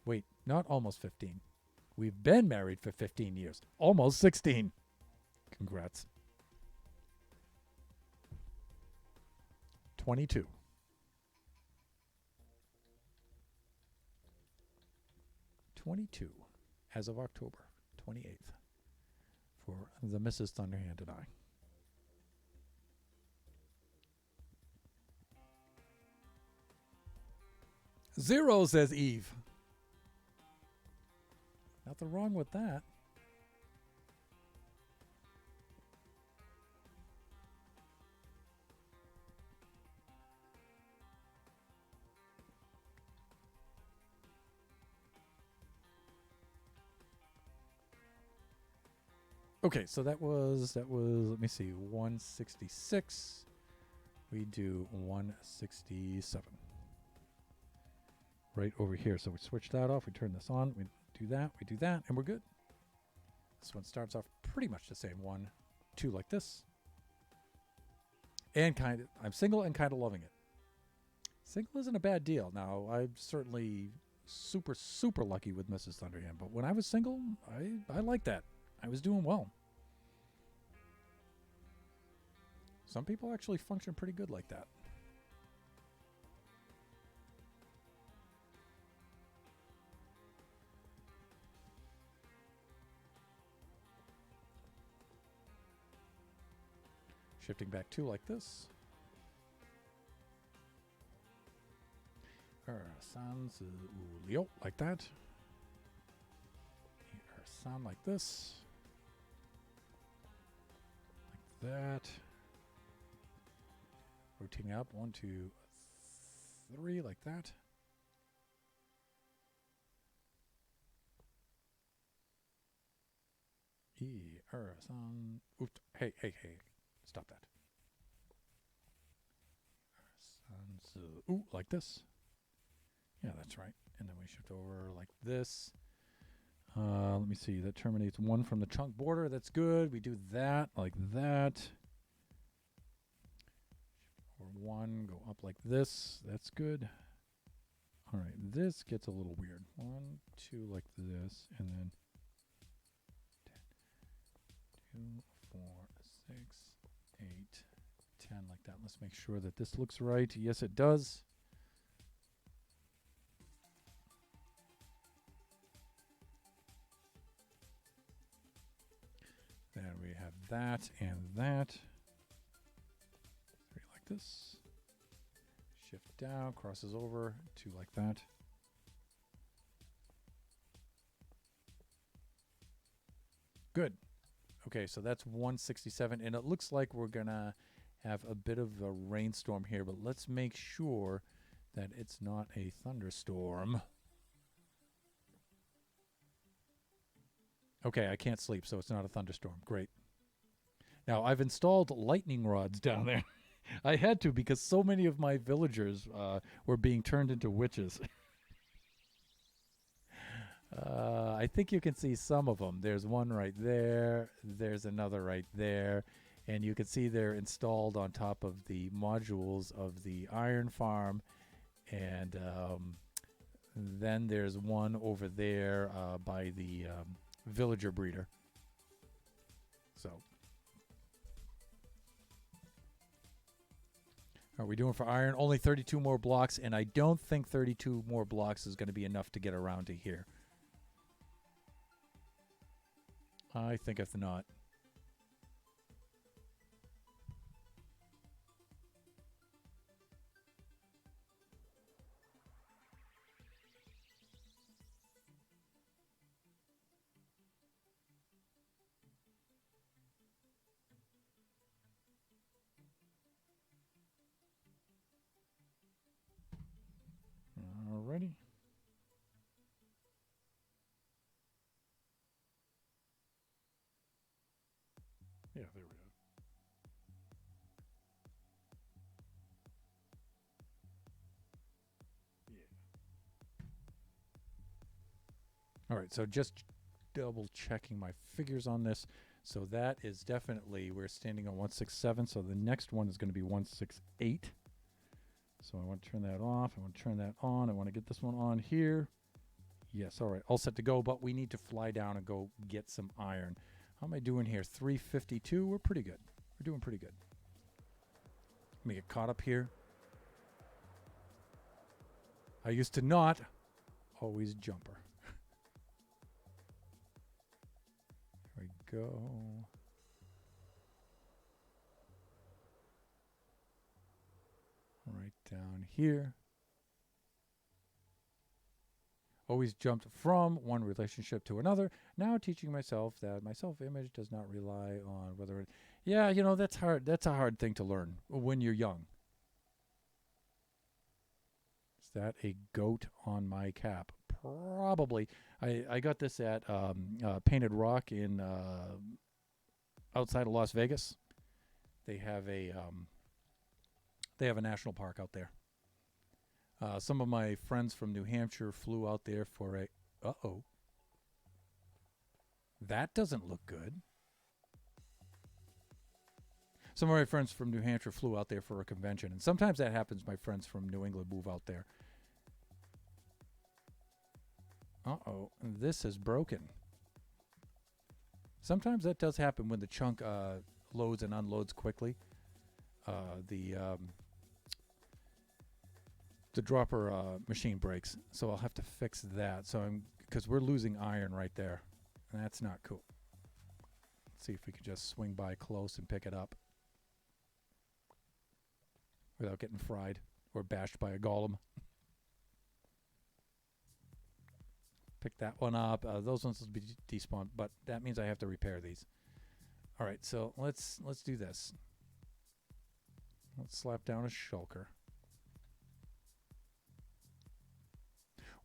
Wait, not almost 15. We've been married for 15 years. Almost 16. Congrats. 22. 22 as of October 28th for the Mrs. Thunderhand and I. Zero, says Eve. Nothing wrong with that. Okay, so that was let me see, 166. We do 167. Right over here. So we switch that off, we turn this on, we do that, and we're good. This one starts off pretty much the same. 1, 2 like this. And I'm single and kind of loving it. Single isn't a bad deal. Now, I'm certainly super, super lucky with Mrs. Thunderhand, but when I was single, I liked that. I was doing well. Some people actually function pretty good like that. Shifting back 2 like this. Sans Leo like that. San like this. Like that. Rotating up 1, 2, 3 like that. San. Oops. Hey. Stop that. Ooh, like this. Yeah, that's right. And then we shift over like this. Let me see. That terminates 1 from the chunk border. That's good. We do that like that. Shift over 1. Go up like this. That's good. All right. This gets a little weird. 1, 2 like this. And then 10, 2, 4, 6, 8, 10 like that. Let's make sure that this looks right. Yes, it does. Then we have that and that. 3 like this. Shift down, crosses over, 2 like that. Good. Okay, so that's 167, and it looks like we're gonna have a bit of a rainstorm here, but let's make sure that it's not a thunderstorm. Okay, I can't sleep, so it's not a thunderstorm. Great. Now, I've installed lightning rods down there. I had to because so many of my villagers were being turned into witches. I think you can see some of them. There's one right there. There's another right there. And you can see they're installed on top of the modules of the iron farm. And then there's one over there by the villager breeder. So, are we doing for iron? Only 32 more blocks, and I don't think 32 more blocks is going to be enough to get around to here. I think if not. Alrighty. Yeah, there we go. Yeah. All right, so just double checking my figures on this. So that is definitely, we're standing on 167. So the next one is going to be 168. So I want to turn that off. I want to turn that on. I want to get this one on here. Yes, all right, all set to go, but we need to fly down and go get some iron. How am I doing here? 352. We're pretty good. We're doing pretty good. Let me get caught up here. I used to not always jumper. There we go. Right down here. Always jumped from one relationship to another. Now teaching myself that my self-image does not rely on whether it... Yeah, you know, that's hard. That's a hard thing to learn when you're young. Is that a goat on my cap? Probably. I got this at Painted Rock in outside of Las Vegas. They have a national park out there. Some of my friends from New Hampshire flew out there for a... Uh-oh. That doesn't look good. Some of my friends from New Hampshire flew out there for a convention. And sometimes that happens. My friends from New England move out there. Uh-oh. This is broken. Sometimes that does happen when the chunk loads and unloads quickly. The dropper machine breaks, so I'll have to fix that. So because we're losing iron right there, and that's not cool. Let's see if we can just swing by close and pick it up without getting fried or bashed by a golem. Pick that one up. Those ones will be despawned, but that means I have to repair these. All right, so let's do this. Let's slap down a shulker.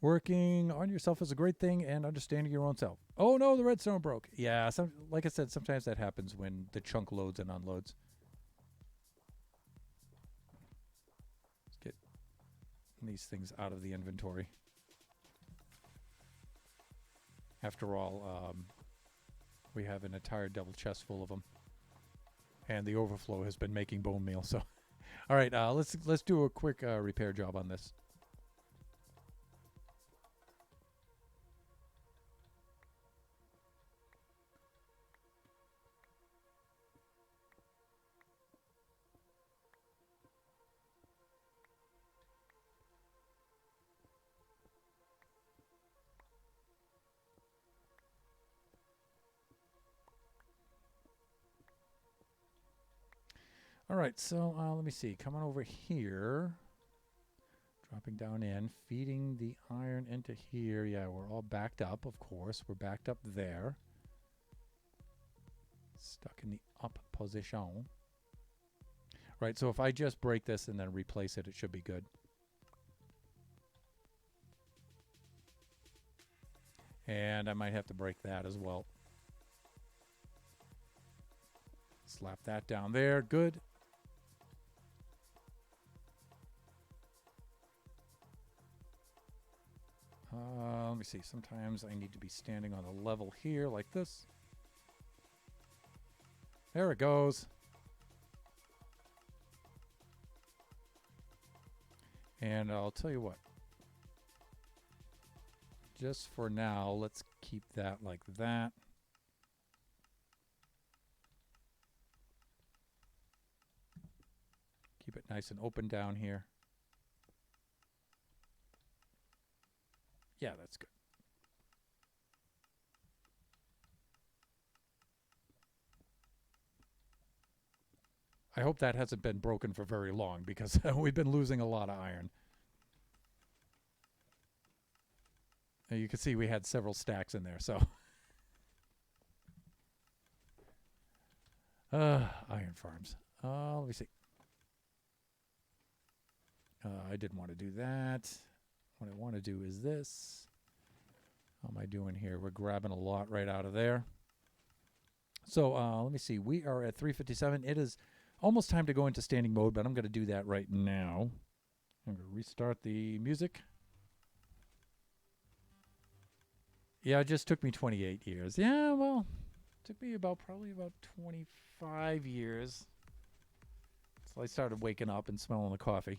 Working on yourself is a great thing, and understanding your own self. Oh no, the redstone broke. Yeah, like I said, sometimes that happens when the chunk loads and unloads. Let's get these things out of the inventory. After all, we have an entire double chest full of them, and the overflow has been making bone meal. So, all right, let's do a quick repair job on this. All right, so let me see. Come on over here. Dropping down in, feeding the iron into here. Yeah, we're all backed up, of course. We're backed up there. Stuck in the up position. Right, so if I just break this and then replace it, it should be good. And I might have to break that as well. Slap that down there. Good. Let me see. Sometimes I need to be standing on a level here like this. There it goes. And I'll tell you what. Just for now, let's keep that like that. Keep it nice and open down here. Yeah, that's good. I hope that hasn't been broken for very long because we've been losing a lot of iron. And you can see we had several stacks in there, so. Iron farms. Let me see. I didn't want to do that. What I want to do is this. How am I doing here? We're grabbing a lot right out of there. So let me see. We are at 3:57. It is almost time to go into standing mode, but I'm going to do that right now. I'm going to restart the music. Yeah, it just took me 28 years. Yeah, well, it took me probably about 25 years. So I started waking up and smelling the coffee.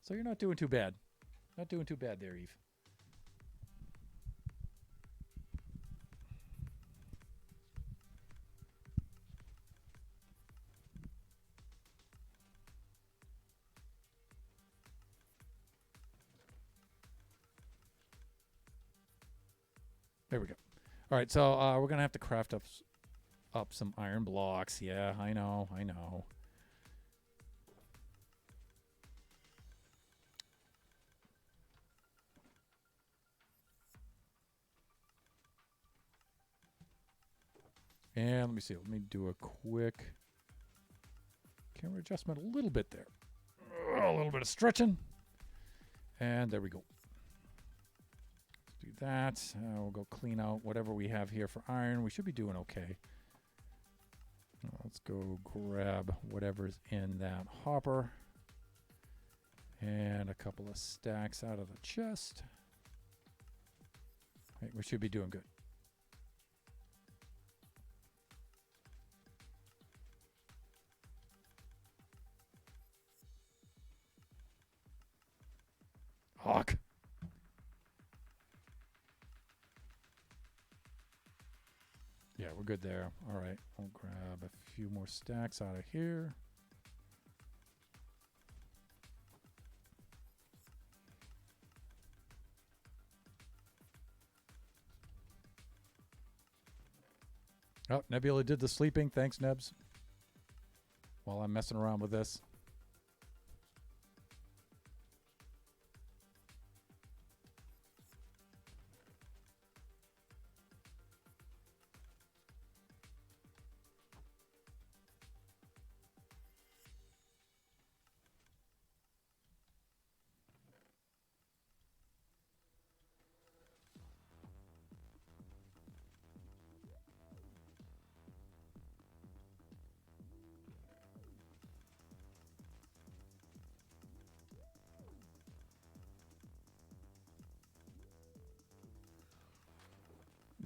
So you're not doing too bad. Not doing too bad there, Eve. There we go. All right, so we're going to have to craft up some iron blocks. Yeah, I know. And let me see. Let me do a quick camera adjustment a little bit there. A little bit of stretching. And there we go. Let's do that. We'll go clean out whatever we have here for iron. We should be doing okay. Let's go grab whatever's in that hopper. And a couple of stacks out of the chest. Right, we should be doing good. Hawk. Yeah, we're good there. All right, I'll grab a few more stacks out of here. Oh, Nebula did the sleeping. Thanks, Nebs. While I'm messing around with this.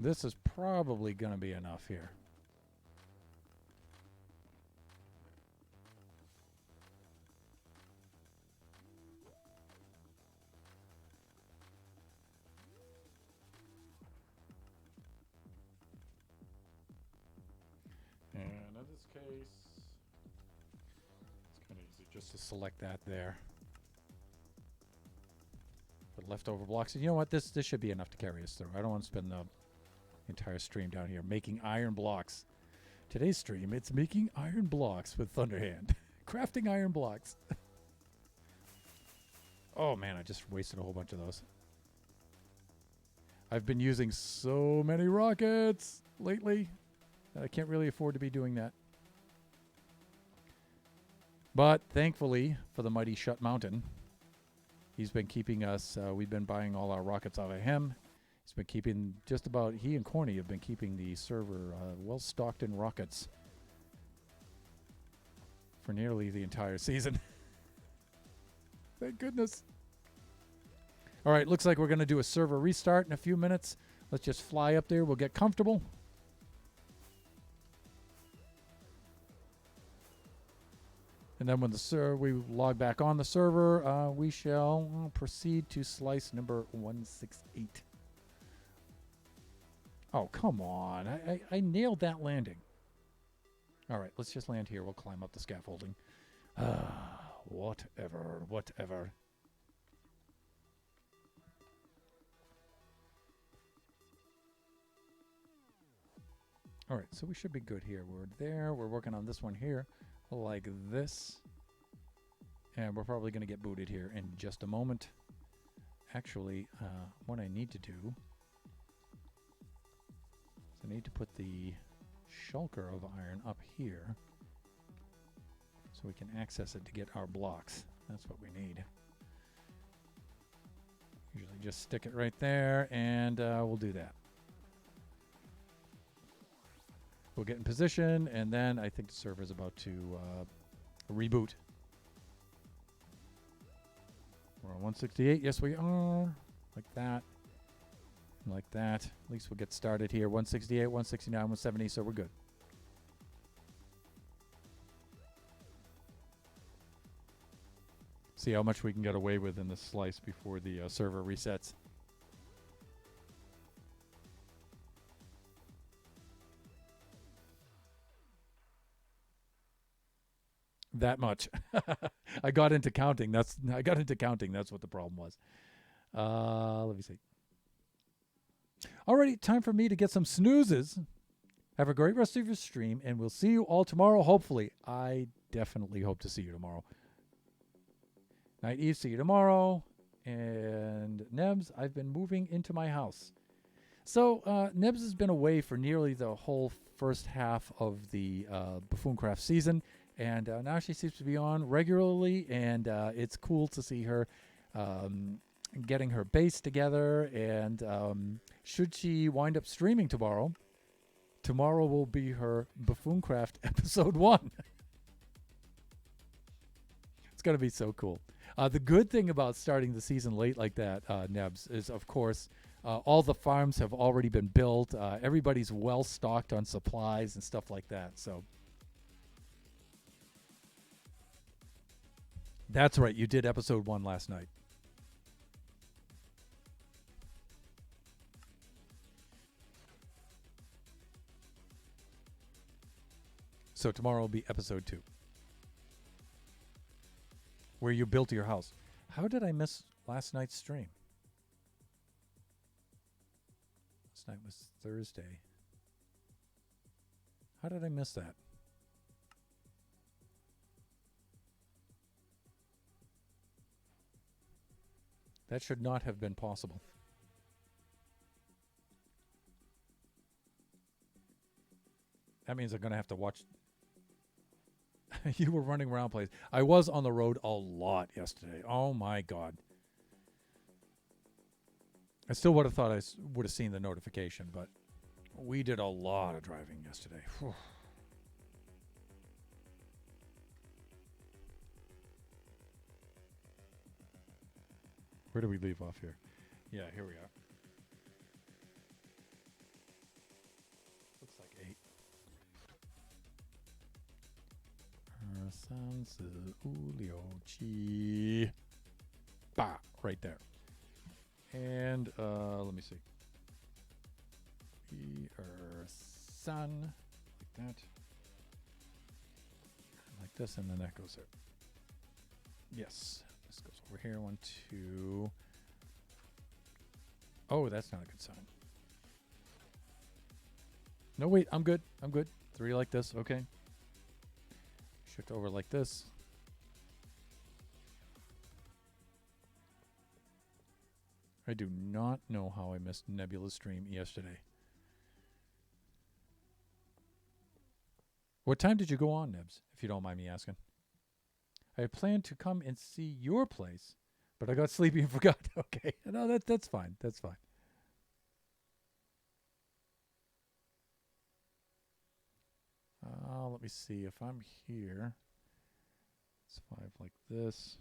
This is probably going to be enough here. And in this case, it's kind of easy just to select that there. Put leftover blocks. And you know what? This should be enough to carry us through. I don't want to spend the entire stream down here making iron blocks. Today's stream, it's making iron blocks with Thunderhand. Crafting iron blocks. Oh man, I just wasted a whole bunch of those. I've been using so many rockets lately that I can't really afford to be doing that. But thankfully for the mighty Shut Mountain, he's been keeping us, we've been buying all our rockets out of him. He's been keeping he and Corny have been keeping the server well stocked in rockets. for nearly the entire season. Thank goodness. All right, looks like we're going to do a server restart in a few minutes. Let's just fly up there. We'll get comfortable. And then when we log back on the server, we shall proceed to slice number 168. Oh, come on. I nailed that landing. All right, let's just land here. We'll climb up the scaffolding. Whatever. All right, so we should be good here. We're there. We're working on this one here like this. And we're probably going to get booted here in just a moment. Actually, what I need to do is I need to put the shulker of iron up here so we can access it to get our blocks. That's what we need. Usually just stick it right there, and we'll do that. We'll get in position, and then I think the server's about to reboot. We're on 168. Yes, we are. Like that. Like that. At least we'll get started here. 168, 169, 170, so we're good. See how much we can get away with in this slice before the server resets. That much. I got into counting. That's what the problem was. Let me see. Alrighty, time for me to get some snoozes. Have a great rest of your stream, and we'll see you all tomorrow, hopefully. I definitely hope to see you tomorrow. Night Eve, see you tomorrow. And Nebs, I've been moving into my house. So Nebs has been away for nearly the whole first half of the Buffooncraft season. And now she seems to be on regularly, and it's cool to see her getting her base together. And should she wind up streaming tomorrow will be her Buffooncraft episode 1. It's going to be so cool. The good thing about starting the season late like that, Nebs, is, of course, all the farms have already been built. Everybody's well stocked on supplies and stuff like that. So that's right. You did episode 1 last night. So tomorrow will be episode 2. Where you built your house. How did I miss last night's stream? Last night was Thursday. How did I miss that? That should not have been possible. That means I'm going to have to watch. You were running around place. I was on the road a lot yesterday. Oh my God. I still would have thought I would have seen the notification, but we did a lot of driving yesterday. Whew. Where do we leave off here? Yeah, here we are. Looks like 8. Bah, right there. And let me see. Sun, like that. Like this, and then that goes there. Yes. This goes over here. 1, 2. Oh, that's not a good sign. No, wait. I'm good. 3 like this. Okay. Shift over like this. I do not know how I missed Nebula's stream yesterday. What time did you go on, Nebs, if you don't mind me asking? I had planned to come and see your place, but I got sleepy and forgot. Okay. No, that's fine. That's fine. Let me see if I'm here. It's 5 like this.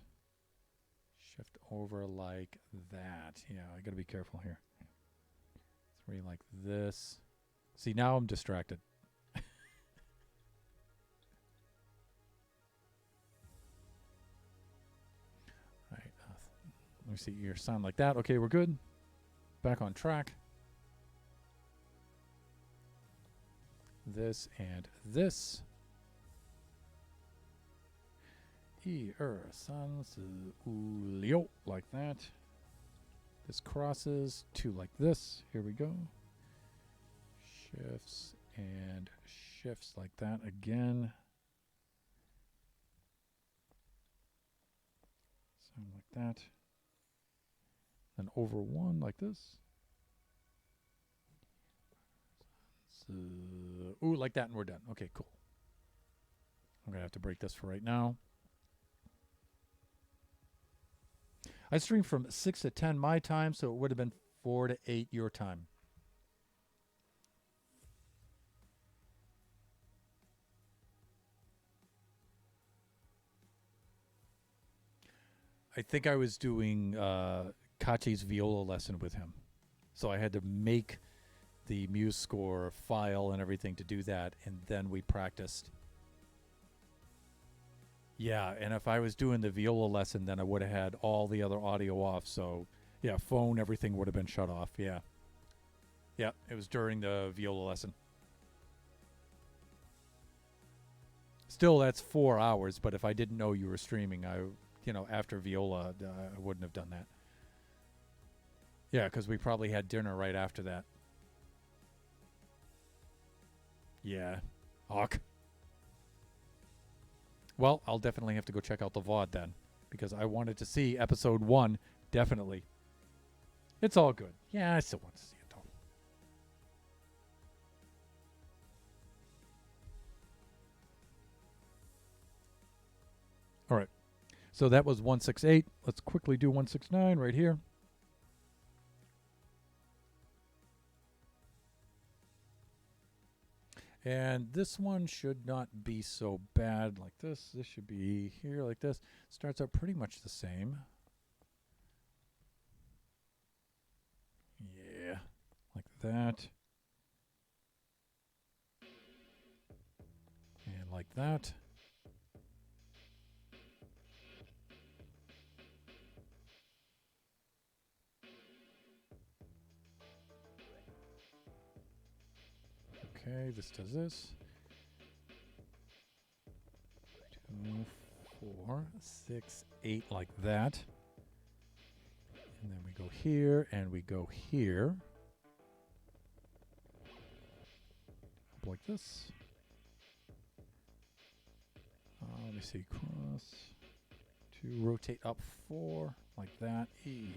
Shift over like that. Yeah, I got to be careful here. 3 like this. See, now I'm distracted. All right. Let me see your sound like that. Okay, we're good. Back on track. This and this. San, su, lio, like that. This crosses 2 like this. Here we go. Shifts and shifts like that again. Sound like that. Then over 1 like this. So, ooh, like that, and we're done. Okay, cool. I'm going to have to break this for right now. I streamed from 6 to 10 my time, so it would have been 4 to 8 your time. I think I was doing Kachi's viola lesson with him. So I had to make the Muse score file and everything to do that, and then we practiced. Yeah, and if I was doing the viola lesson, then I would have had all the other audio off. So, yeah, phone, everything would have been shut off. Yeah. Yeah, it was during the viola lesson. Still, that's 4 hours, but if I didn't know you were streaming, after viola, I wouldn't have done that. Yeah, because we probably had dinner right after that. Yeah. Hawk. Well, I'll definitely have to go check out the VOD then, because I wanted to see episode 1, definitely. It's all good. Yeah, I still want to see it, though. All right. So that was 168. Let's quickly do 169 right here. And this one should not be so bad like this. This should be here like this. Starts out pretty much the same. Yeah, like that. And like that. Okay, this does this. 2, 4, 6, 8, like that. And then we go here, and we go here. Up like this. Let me see, cross. 2, rotate up 4, like that. E,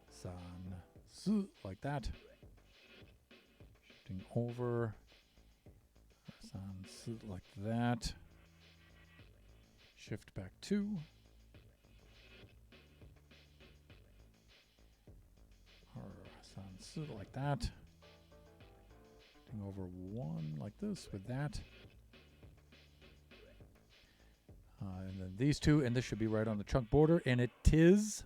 san, su, like that. Shifting over. San, su, like that. Shift back 2. San, su, like that. Shifting over 1, like this, with that. And then these 2, and this should be right on the chunk border, and it is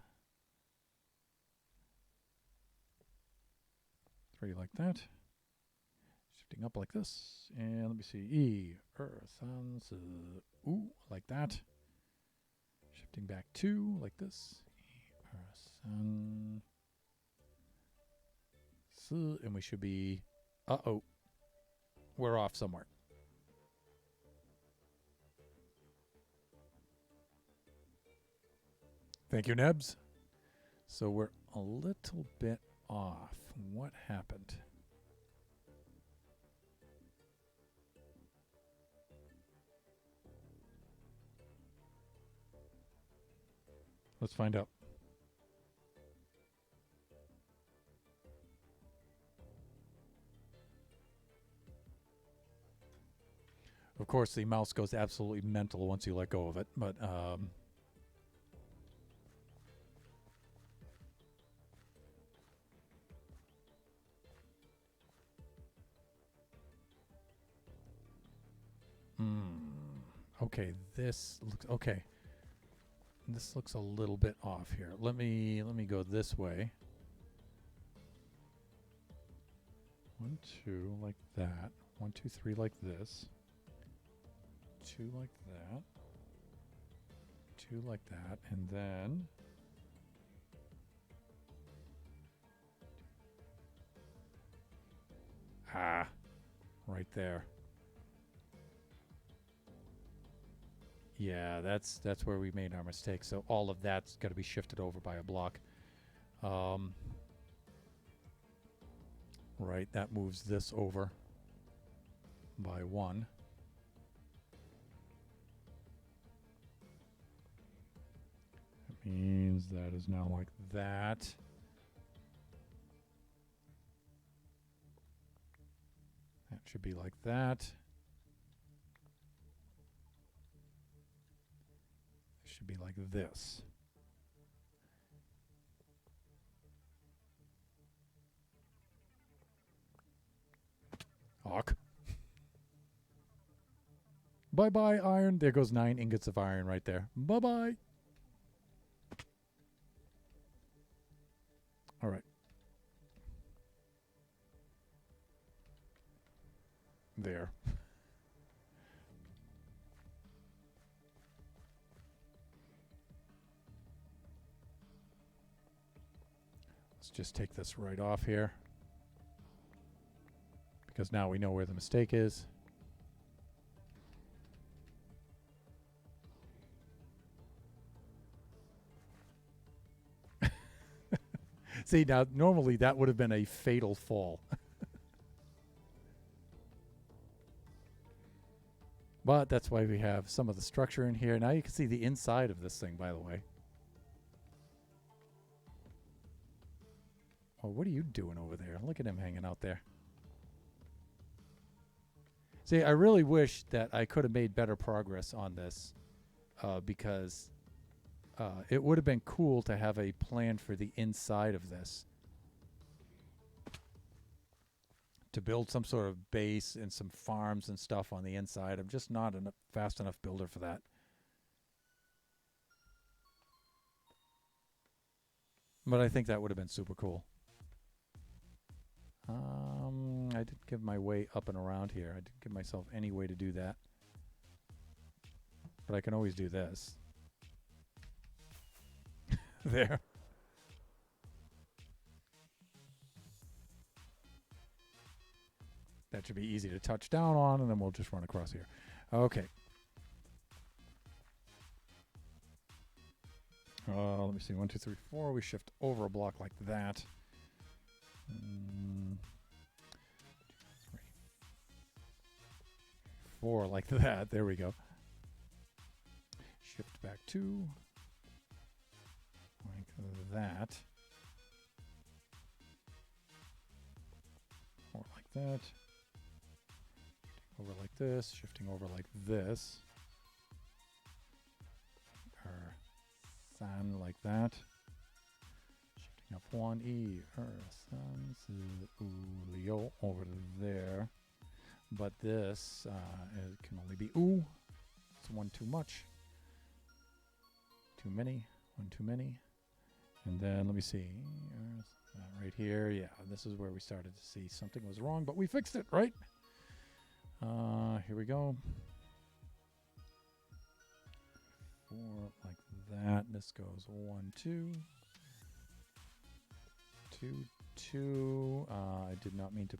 3 like that. Shifting up like this, and let me see, E, san, su, like that. Shifting back 2 like this, E, san, su, and we should be, we're off somewhere. Thank you, Nebs. So we're a little bit off. What happened? Let's find out. Of course, the mouse goes absolutely mental once you let go of it, but Okay, this looks okay. This looks a little bit off here. Let me go this way. 1, 2 like that. 1, 2, 3 like this. 2 like that. 2 like that, and then right there. Yeah, that's where we made our mistake. So all of that's got to be shifted over by a block. Right, that moves this over by 1. That means that is now like that. That should be like that. It should be like this. Awk. Bye-bye, iron. There goes 9 ingots of iron right there. Bye-bye. All right. There. Let's just take this right off here, because now we know where the mistake is. See, now normally that would have been a fatal fall. But that's why we have some of the structure in here. Now you can see the inside of this thing, by the way. Oh, what are you doing over there? Look at him hanging out there. See, I really wish that I could have made better progress on this, because it would have been cool to have a plan for the inside of this. To build some sort of base and some farms and stuff on the inside. I'm just not a fast enough builder for that. But I think that would have been super cool. I didn't give my way up and around here. I didn't give myself any way to do that. But I can always do this. There. That should be easy to touch down on, and then we'll just run across here. Okay. Let me see. 1, 2, 3, 4. We shift over a block like that. 2, 3, 4 like that. There we go. Shift back 2. Like that. 4 like that. Over like this, shifting over like this. Or san like that. Shifting up 1 E san leo over there. But this it can only be ooh. It's 1 too much. Too many. 1 too many. And then let me see. Right here, yeah, this is where we started to see something was wrong, but we fixed it, right? Here we go. 4 like that. This goes 1, 2. 2, 2. I did not mean to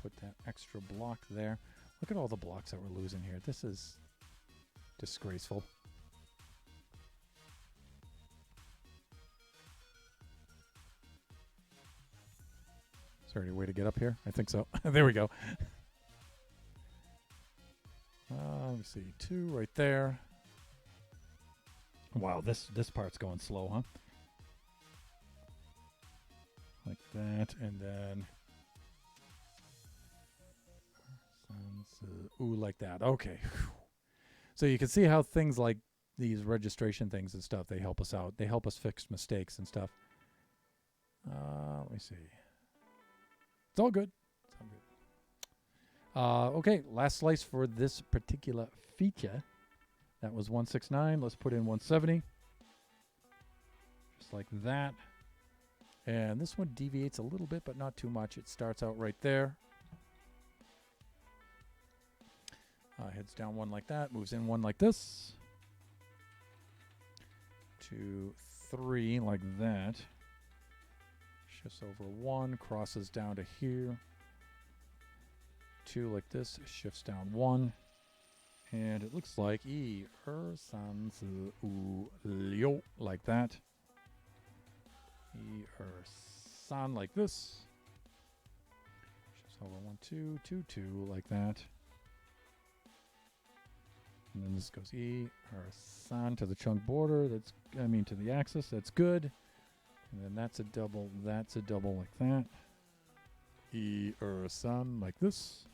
put that extra block there. Look at all the blocks that we're losing here. This is disgraceful. Is there any way to get up here? I think so. There we go. Let me see. 2 right there. Wow, this part's going slow, huh? Like that, and then ooh, like that. Okay. So you can see how things like these registration things and stuff, they help us out. They help us fix mistakes and stuff. Let me see. It's all good. It's all good. Okay, last slice for this particular feature. That was 169. Let's put in 170. Just like that. And this one deviates a little bit, but not too much. It starts out right there. Heads down one like that. Moves in one like this. 2, 3 like that. Shifts over 1. Crosses down to here. 2 like this. Shifts down 1. And it looks like san su u liu like that. San like this. Shifts over 1, 2, 2, 2 like that. And then this goes san to the chunk border. That's to the axis. That's good. And then that's a double like that. San like this.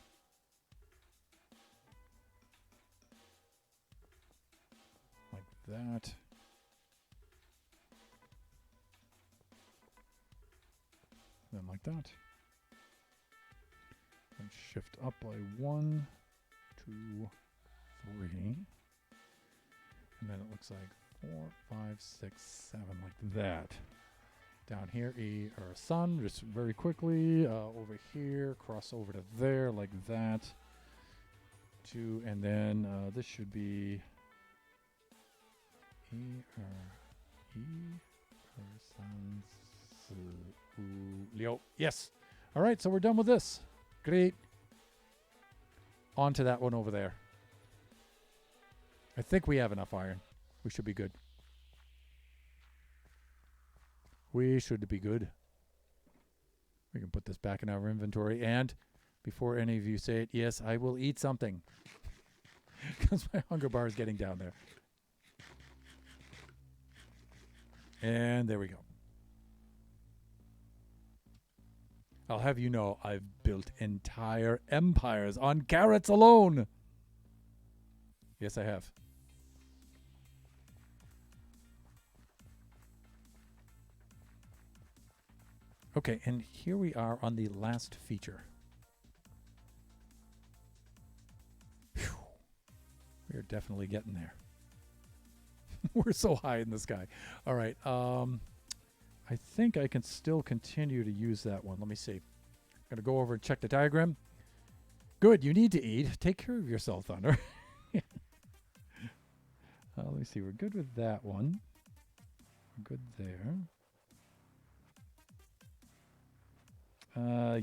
That. Then like that. And shift up by 1, 2, 3. And then it looks like 4, 5, 6, 7 like that. Down here, sun, just very quickly. Over here, cross over to there like that. 2, and then this should be Yes. All right, so we're done with this. Great. On to that one over there. I think we have enough iron. We should be good. We should be good. We can put this back in our inventory. And before any of you say it, yes, I will eat something. Because my hunger bar is getting down there. And there we go. I'll have you know I've built entire empires on carrots alone. Yes, I have. Okay, and here we are on the last feature. Whew. We are definitely getting there. We're so high in the sky. All right. I think I can still continue to use that one. Let me see. I'm going to go over and check the diagram. Good. You need to eat. Take care of yourself, Thunder. Let me see. We're good with that one. Good there.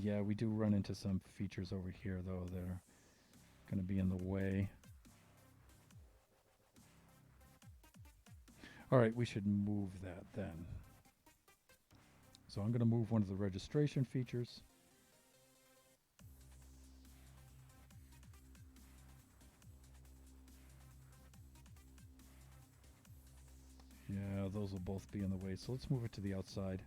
Yeah, we do run into some features over here, though, that are going to be in the way. All right, we should move that then. So I'm going to move one of the registration features. Yeah, those will both be in the way. So let's move it to the outside.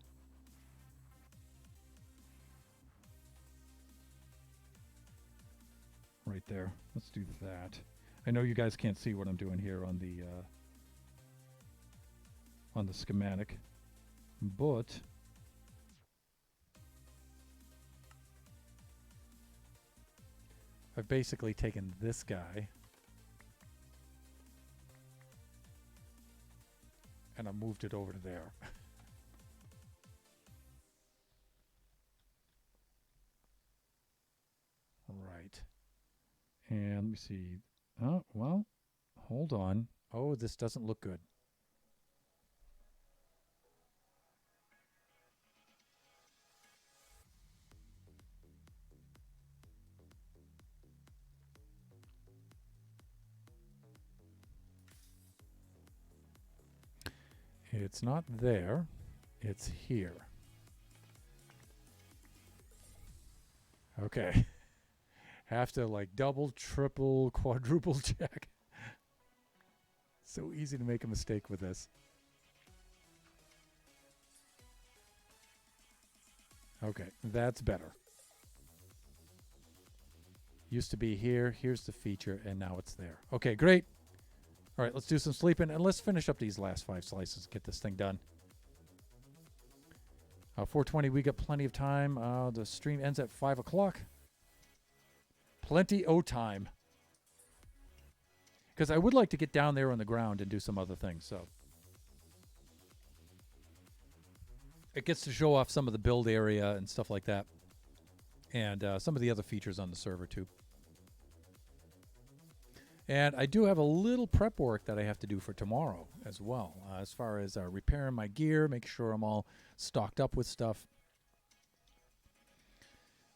Right there. Let's do that. I know you guys can't see what I'm doing here on the schematic, but I've basically taken this guy and I moved it over to there. Right. And let me see. Oh, well, hold on. Oh, this doesn't look good. It's not there. It's here. Okay. Have to like double, triple, quadruple check. So easy to make a mistake with this. Okay, that's better. Used to be here. Here's the feature, and now it's there. Okay, great. All right, let's do some sleeping, and let's finish up these last 5 slices and get this thing done. 4:20, we got plenty of time. The stream ends at 5 o'clock. Plenty o' time. Because I would like to get down there on the ground and do some other things. So it gets to show off some of the build area and stuff like that. And some of the other features on the server too. And I do have a little prep work that I have to do for tomorrow as well. As far as repairing my gear, making sure I'm all stocked up with stuff.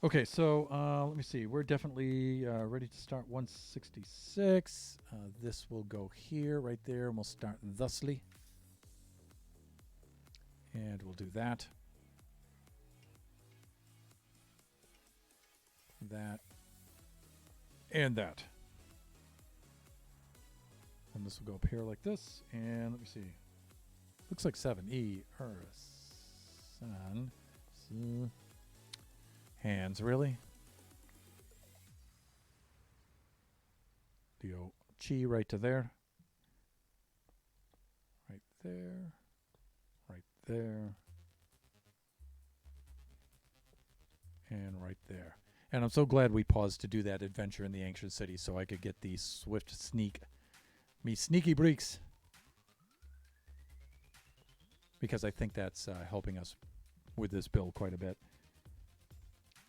Okay, so let me see. We're definitely ready to start 166. This will go here, right there, and we'll start thusly. And we'll do that. That. And that. And this will go up here like this. And let me see. Looks like 7. San. Hands, really? Do chi right to there. Right there. Right there. And right there. And I'm so glad we paused to do that adventure in the Ancient City so I could get the swift sneak. Me sneaky breaks. Because I think that's helping us with this build quite a bit.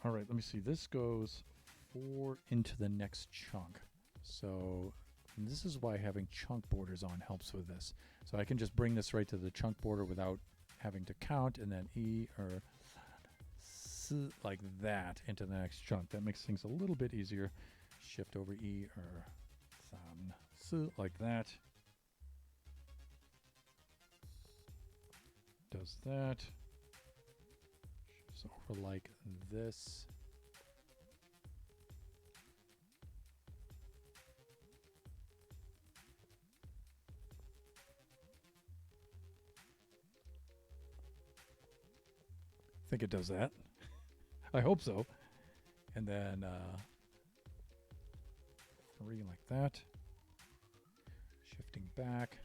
All right, let me see. This goes 4 into the next chunk. So this is why having chunk borders on helps with this. So I can just bring this right to the chunk border without having to count, and then E or S like that into the next chunk. That makes things a little bit easier. Shift over E or San S like that. Does that. Shifts over like this. I think it does that. I hope so. And then 3 like that. Shifting back.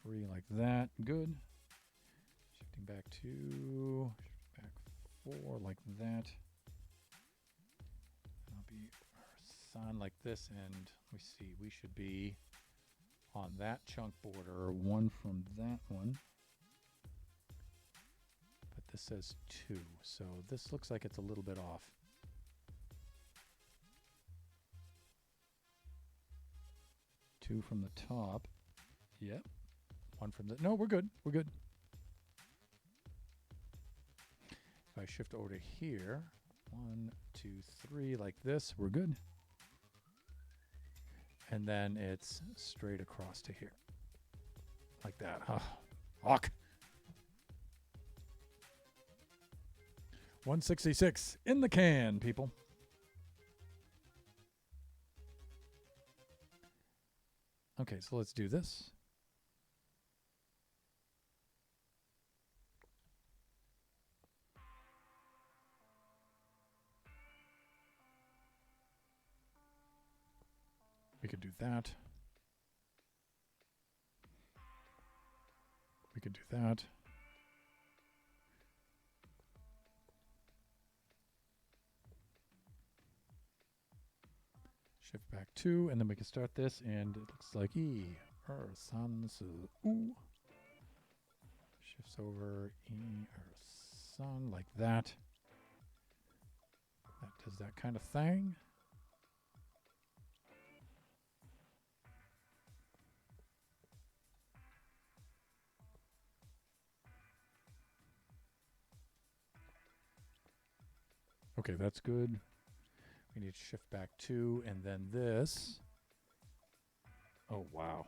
3 like that. Good. Shifting back 2. Back 4 like that. I'll be San like this, and let me see. We should be on that chunk border. 1 from that one. But this says 2, so this looks like it's a little bit off. Two from the top. Yep. 1 from the... No, we're good. We're good. If I shift over to here, 1, 2, 3, like this, we're good. And then it's straight across to here. Like that. Hawk. 166 in the can, people. Okay, so let's do this. We could do that. We could do that. Shift back 2, and then we can start this, and it looks like E, San, U. Shifts over E, San, like that. That does that kind of thing. Okay, that's good. We need to shift back 2, and then this. Oh, wow.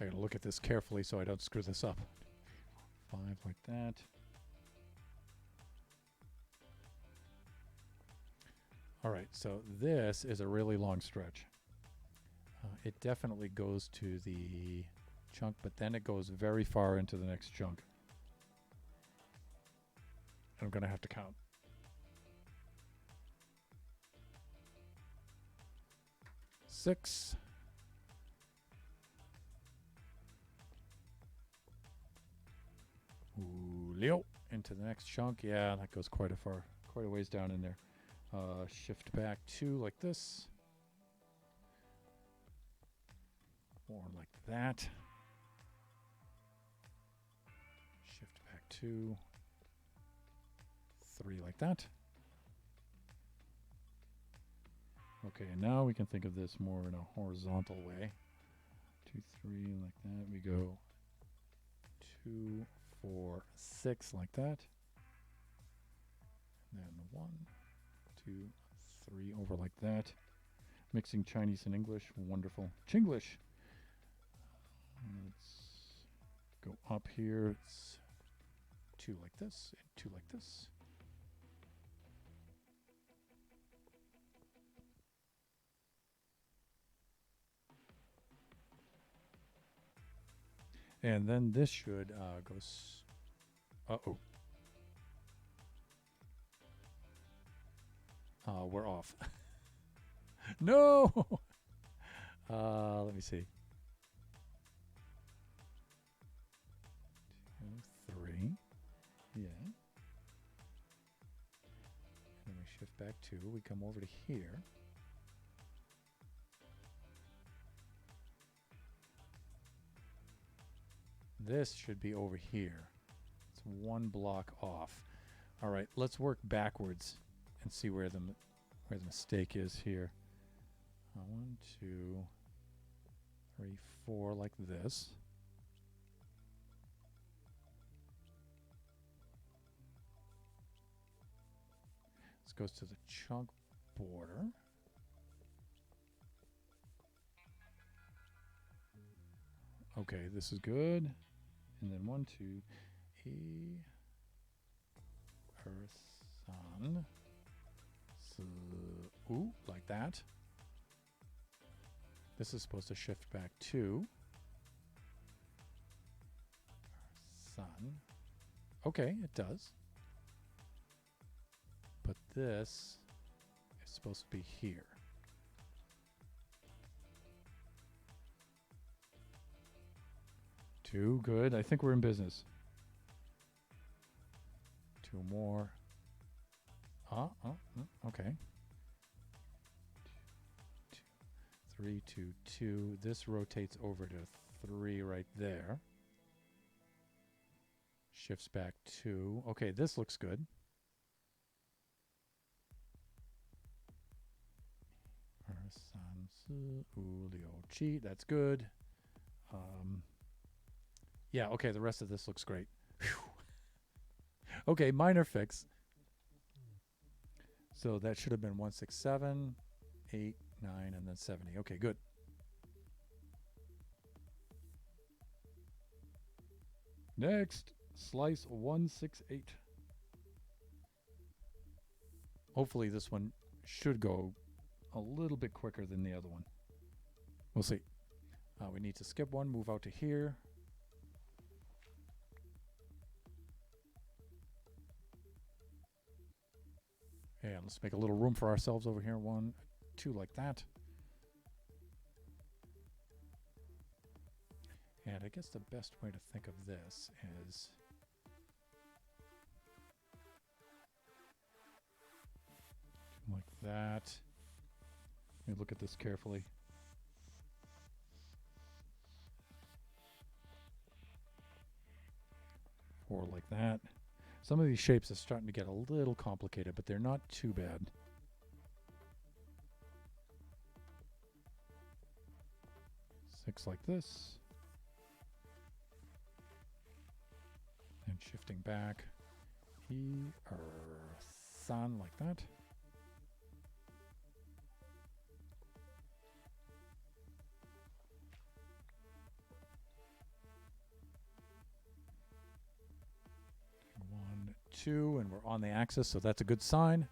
I gotta look at this carefully so I don't screw this up. 5 like that. All right, so this is a really long stretch. It definitely goes to the chunk, but then it goes very far into the next chunk. I'm going to have to count. Six. Leo into the next chunk. Yeah, that goes quite quite a ways down in there. Shift back 2 like this. Or like that. Shift back 2. 3 like that. Okay, and now we can think of this more in a horizontal way. 2, 3 like that. We go 2, 4, 6 like that. And then 1, 2, 3 over like that. Mixing Chinese and English. Wonderful. Chinglish. Let's go up here. It's 2 like this and 2 like this. And then this should go. Uh-oh. We're off. No! Let me see. 2, 3. Yeah. And then we shift back 2. We come over to here. This should be over here. It's 1 block off. All right, let's work backwards and see where the mistake is here. 1, 2, 3, 4 like this. This goes to the chunk border. Okay, this is good. And then 1, 2, E, Earth, Sun, ooh, like that. This is supposed to shift back 2. Sun. Okay, it does. But this is supposed to be here. Two, good. I think we're in business. 2 more. Okay. 3, 2, 2. This rotates over to 3 right there. Shifts back 2. Okay, this looks good. That's good. Yeah, okay, the rest of this looks great. Okay, minor fix. So that should have been 1, 6, 7, 8, 9, and then 70. Okay, good. Next, slice 168. Hopefully this one should go a little bit quicker than the other one. We'll see. We need to skip 1, move out to here. And let's make a little room for ourselves over here. 1, 2 like that. And I guess the best way to think of this is like that. Let me look at this carefully. Or like that. Some of these shapes are starting to get a little complicated, but they're not too bad. Six like this. And shifting back. Sun like that. One, 2, and we're on the axis, so that's a good sign.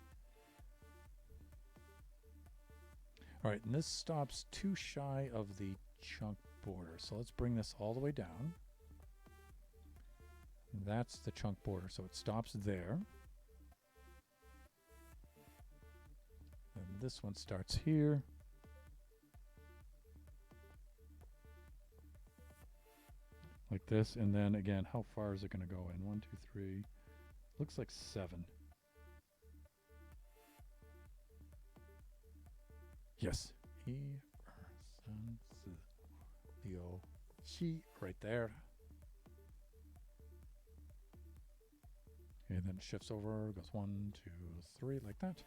All right, and this stops too shy of the chunk border. So let's bring this all the way down. That's the chunk border, so it stops there. And this one starts here. Like this, and then again, how far is it going to go in? 1, 2, 3. Looks like 7. Yes. E, sun, si, Leo, chi, right there. And then it shifts over, goes 1, 2, 3, like that.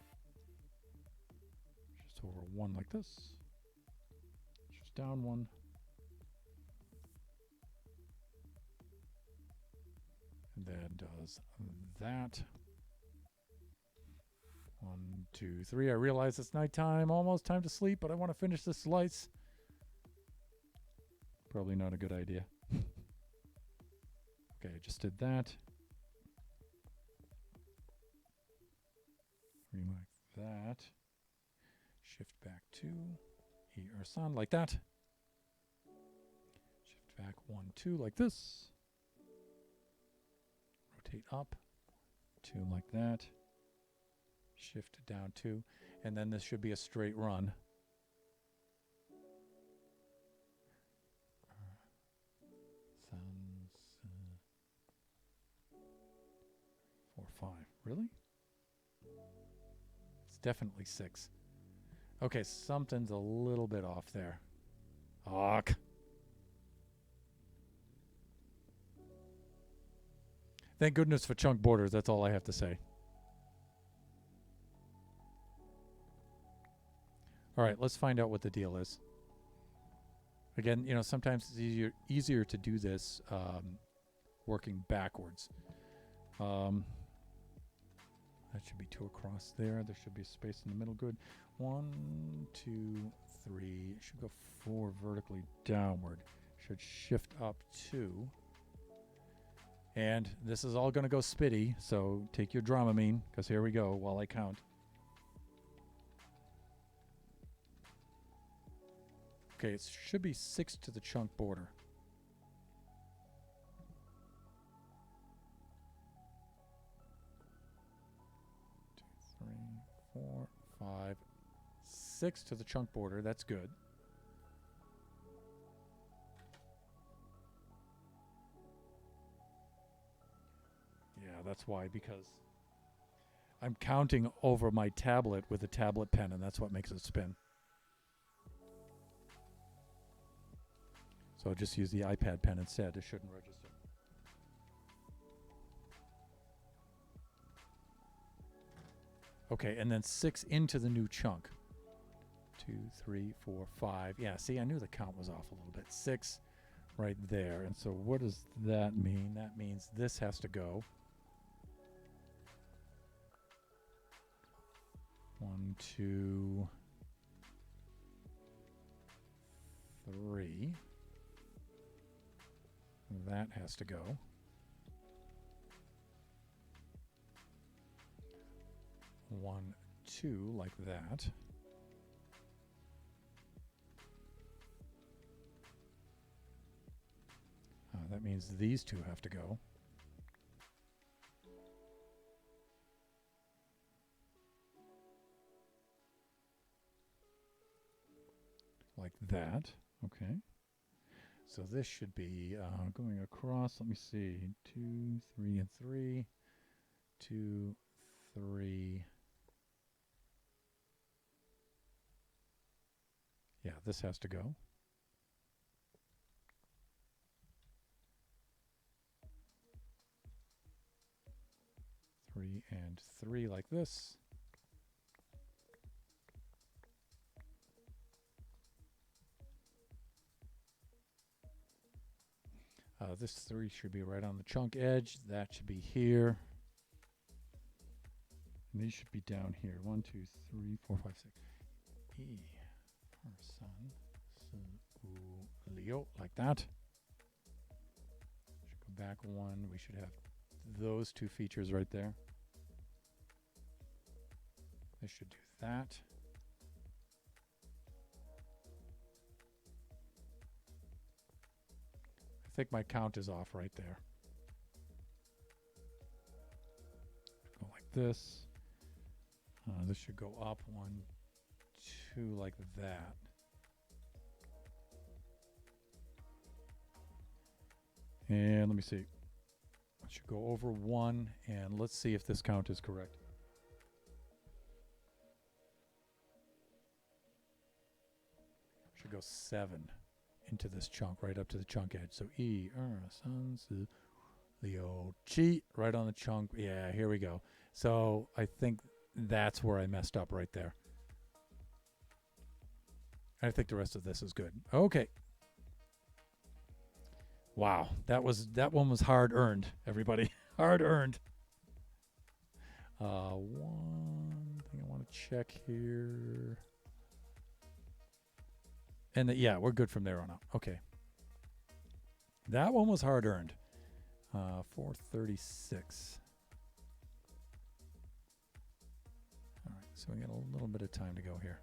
Shifts over 1 like this. Shifts down 1. And then does that. 1, 2, 3. I realize it's nighttime, almost time to sleep, but I want to finish this slice. Probably not a good idea. Okay, I just did that. 3 like that. Shift back 2. E or sun like that. Shift back 1, 2 like this. Rotate up. 2 like that. Shift down 2. And then this should be a straight run. Sun, 4, 5. Really? It's definitely 6. Okay, something's a little bit off there. Ugh. Thank goodness for chunk borders. That's all I have to say. All right, let's find out what the deal is. Again, you know, sometimes it's easier to do this working backwards. That should be 2 across there. There should be a space in the middle. Good. 1, 2, 3. It should go 4 vertically downward. Should shift up 2. And this is all going to go spitty, so take your Dramamine, because here we go while I count. Okay, it should be 6 to the chunk border. Two, 3, 4, 5, 6 to the chunk border. That's good. Yeah, that's why, because I'm counting over my tablet with a tablet pen, and that's what makes it spin. So I'll just use the iPad pen instead. It shouldn't register. Okay, and then 6 into the new chunk. 2, 3, 4, 5. Yeah, see, I knew the count was off a little bit. 6 right there. And so what does that mean? That means this has to go. 1, 2, 3. That has to go. 1, 2, like that. That means these 2 have to go. Like that. Okay. So this should be going across. Let me see. 2, 3, and 3. 2, 3. Yeah, this has to go. 3 and 3 like this. This 3 should be right on the chunk edge. That should be here. And these should be down here. 1, 2, 3, 4, 5, 6. E, sun, Leo, like that. Should go back 1. We should have those 2 features right there. This should do that. I think my count is off right there. Go like this. This should go up 1, 2 like that. And let me see. It should go over 1, and let's see if this count is correct. should go 7 into this chunk, right up to the chunk edge. So E, Sun, Su, Leo, Chi, right on the chunk. Yeah, here we go. So I think that's where I messed up right there. I think the rest of this is good. Okay. Wow, that one was hard earned, everybody. Hard earned. One thing I want to check here. And yeah, we're good from there on out. Okay. That one was hard earned. 436. All right, so we got a little bit of time to go here.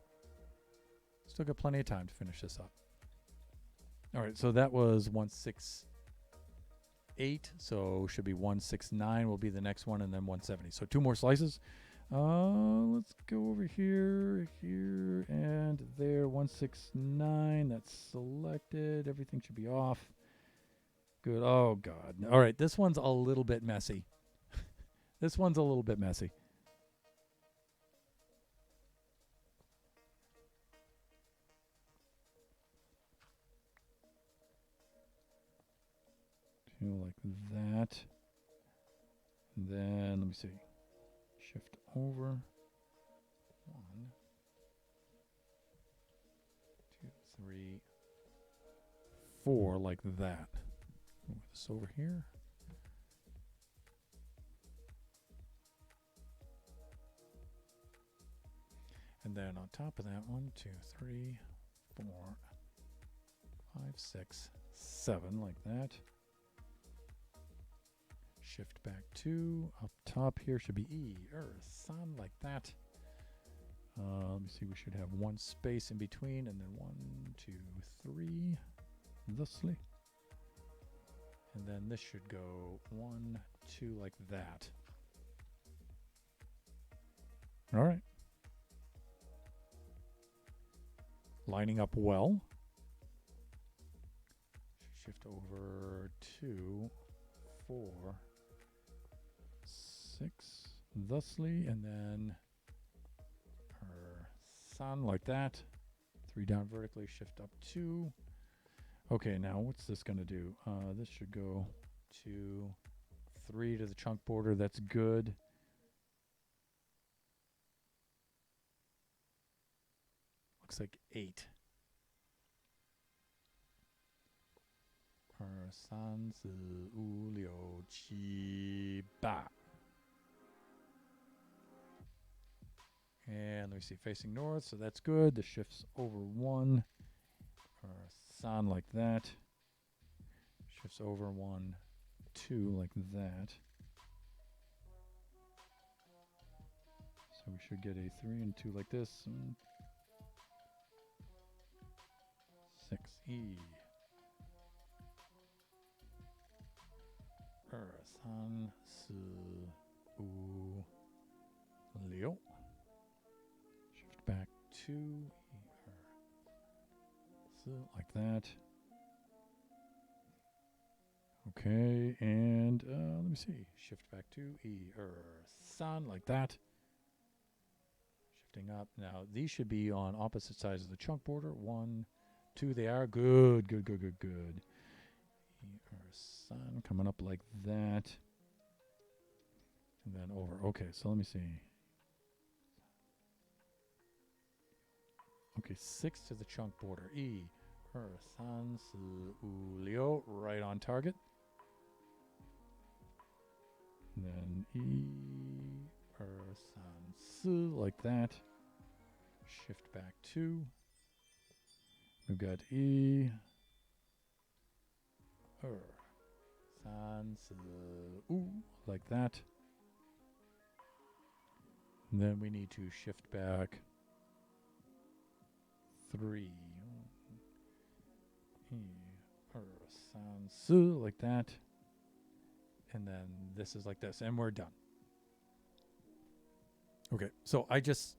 Still got plenty of time to finish this up. All right, so that was 168. So should be 169 will be the next one, and then 170. So 2 more slices. Let's go over here, and there. 169. That's selected. Everything should be off. Good. Oh, God. All right, this one's a little bit messy. This one's a little bit messy. Like that. And then, let me see. Shift over. 1, 2, 3, 4, like that. Move this over here. And then on top of that, 1, 2, 3, 4, 5, 6, 7, like that. Shift back 2. Up top here should be E, Sun, like that. Let me see, we should have 1 space in between, and then 1, 2, 3, thusly. And then this should go 1, 2, like that. All right. Lining up well. Shift over 2, 4, 6, thusly, and then her Sun, like that. 3 down vertically, shift up 2. Okay, now what's this going to do? This should go 2, 3 to the chunk border. That's good. Looks like 8. San, Zi, U, Liu, Qi, Ba. And let me see, facing north, so that's good. The shifts over 1. San, like that. Shifts over 1, 2, like that. So we should get a 3 and 2 like this. 6E. San, Si, U, Liu. Shift back 2. Si, like that. Okay, and let me see. Shift back 2. San, like that. Shifting up. Now, these should be on opposite sides of the chunk border. 1, 2, they are. Good, good, good, good, good. Sun coming up like that. And then over. Okay, so let me see. Okay, 6 to the chunk border. E, San, Si, U, Liu, right on target. And then E, San, Si, like that. Shift back 2. We've got E, San, Si, U, like that. And then we need to shift back 3. San, Si, like that. And then this is like this, and we're done. Okay, so I just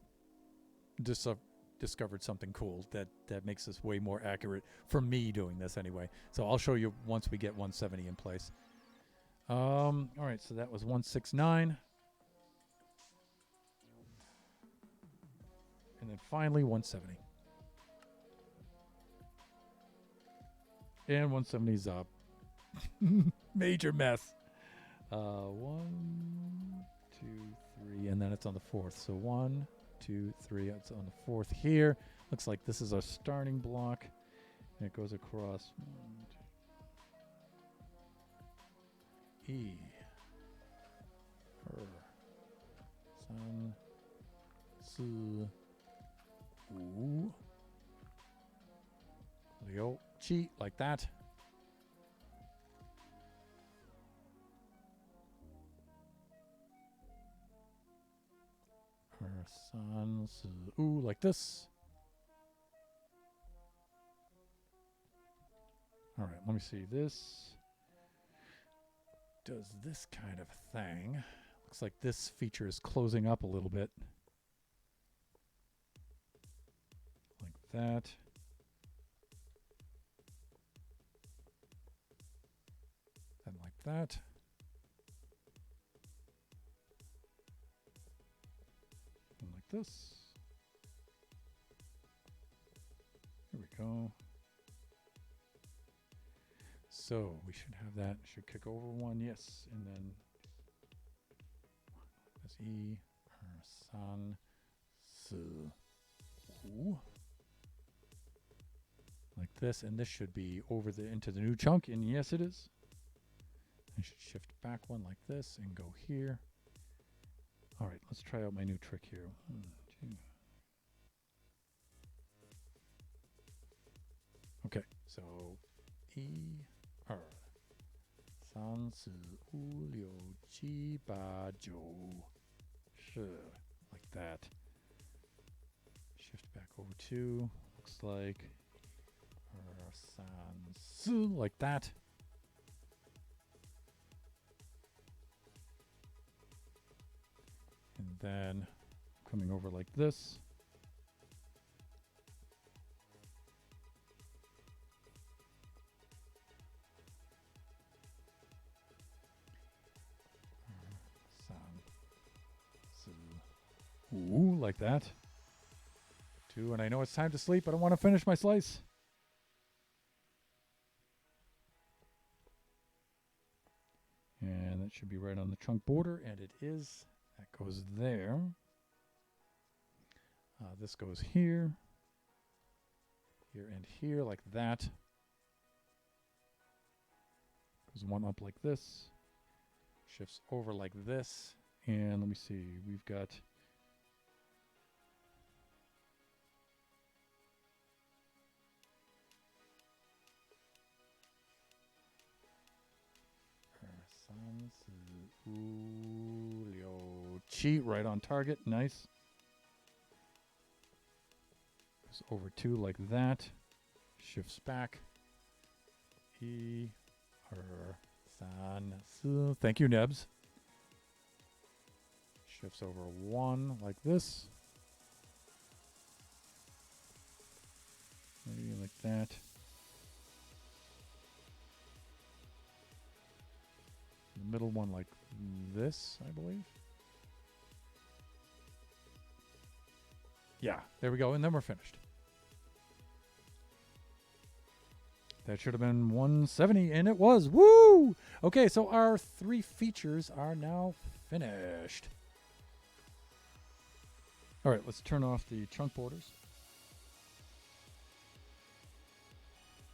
discovered something cool that makes this way more accurate for me doing this anyway. So I'll show you once we get 170 in place. All right, so that was 169. And then finally 170. And 170's up. Major mess. 1, 2, 3, and then it's on the fourth. So 1, 2, 3. It's on the fourth here. Looks like this is our starting block, and it goes across. E. San. Su. Ooh. Liu. Chi. Like that. San. Su. Ooh. Like this. All right. Let me see. This does this kind of thing. Looks like this feature is closing up a little bit. Like that. And like that. And like this. Here we go. So we should have that. Should kick over one, yes, and then that's E, San, Su, Ooh. Like this, and this should be over into the new chunk, and yes, it is. I should shift back one like this and go here. All right, let's try out my new trick here. 1, 2. Okay, so E. San Su Wu Liu Qi Ba Jiu Shi. Like that. Shift back over 2. Looks like San Su. Like that. And then coming over like this. Ooh, like that. 2, and I know it's time to sleep, but I want to finish my slice. And that should be right on the chunk border, and it is. That goes there. This goes here. Here and here, like that. Goes one up like this. Shifts over like this. And let me see, we've got Cheat right on target. Nice. Goes over 2 like that. Shifts back. E. San. Su. Thank you, Nebs. Shifts over 1 like this. Maybe like that. The middle one like this, I believe. Yeah, there we go, and then we're finished. That should have been 170, and it was. Woo! Okay, so our 3 features are now finished. All right, let's turn off the chunk borders.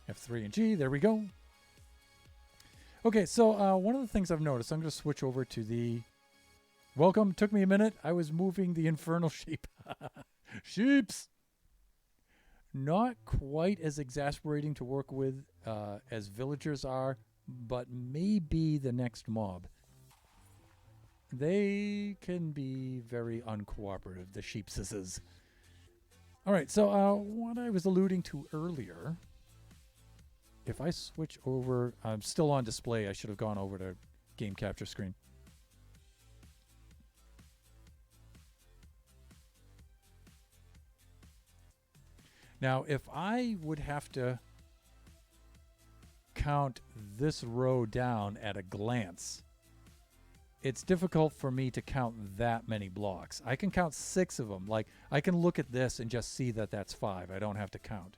F3 and G, there we go. Okay, so one of the things I've noticed, I'm going to switch over to the... Welcome, took me a minute. I was moving the infernal sheep. Sheeps! Not quite as exasperating to work with as villagers are, but maybe the next mob. They can be very uncooperative, the sheepses. All right, so what I was alluding to earlier... If I switch over, I'm still on display. I should have gone over to game capture screen. Now, if I would have to count this row down at a glance, it's difficult for me to count that many blocks. I can count 6 of them. Like, I can look at this and just see that that's 5. I don't have to count.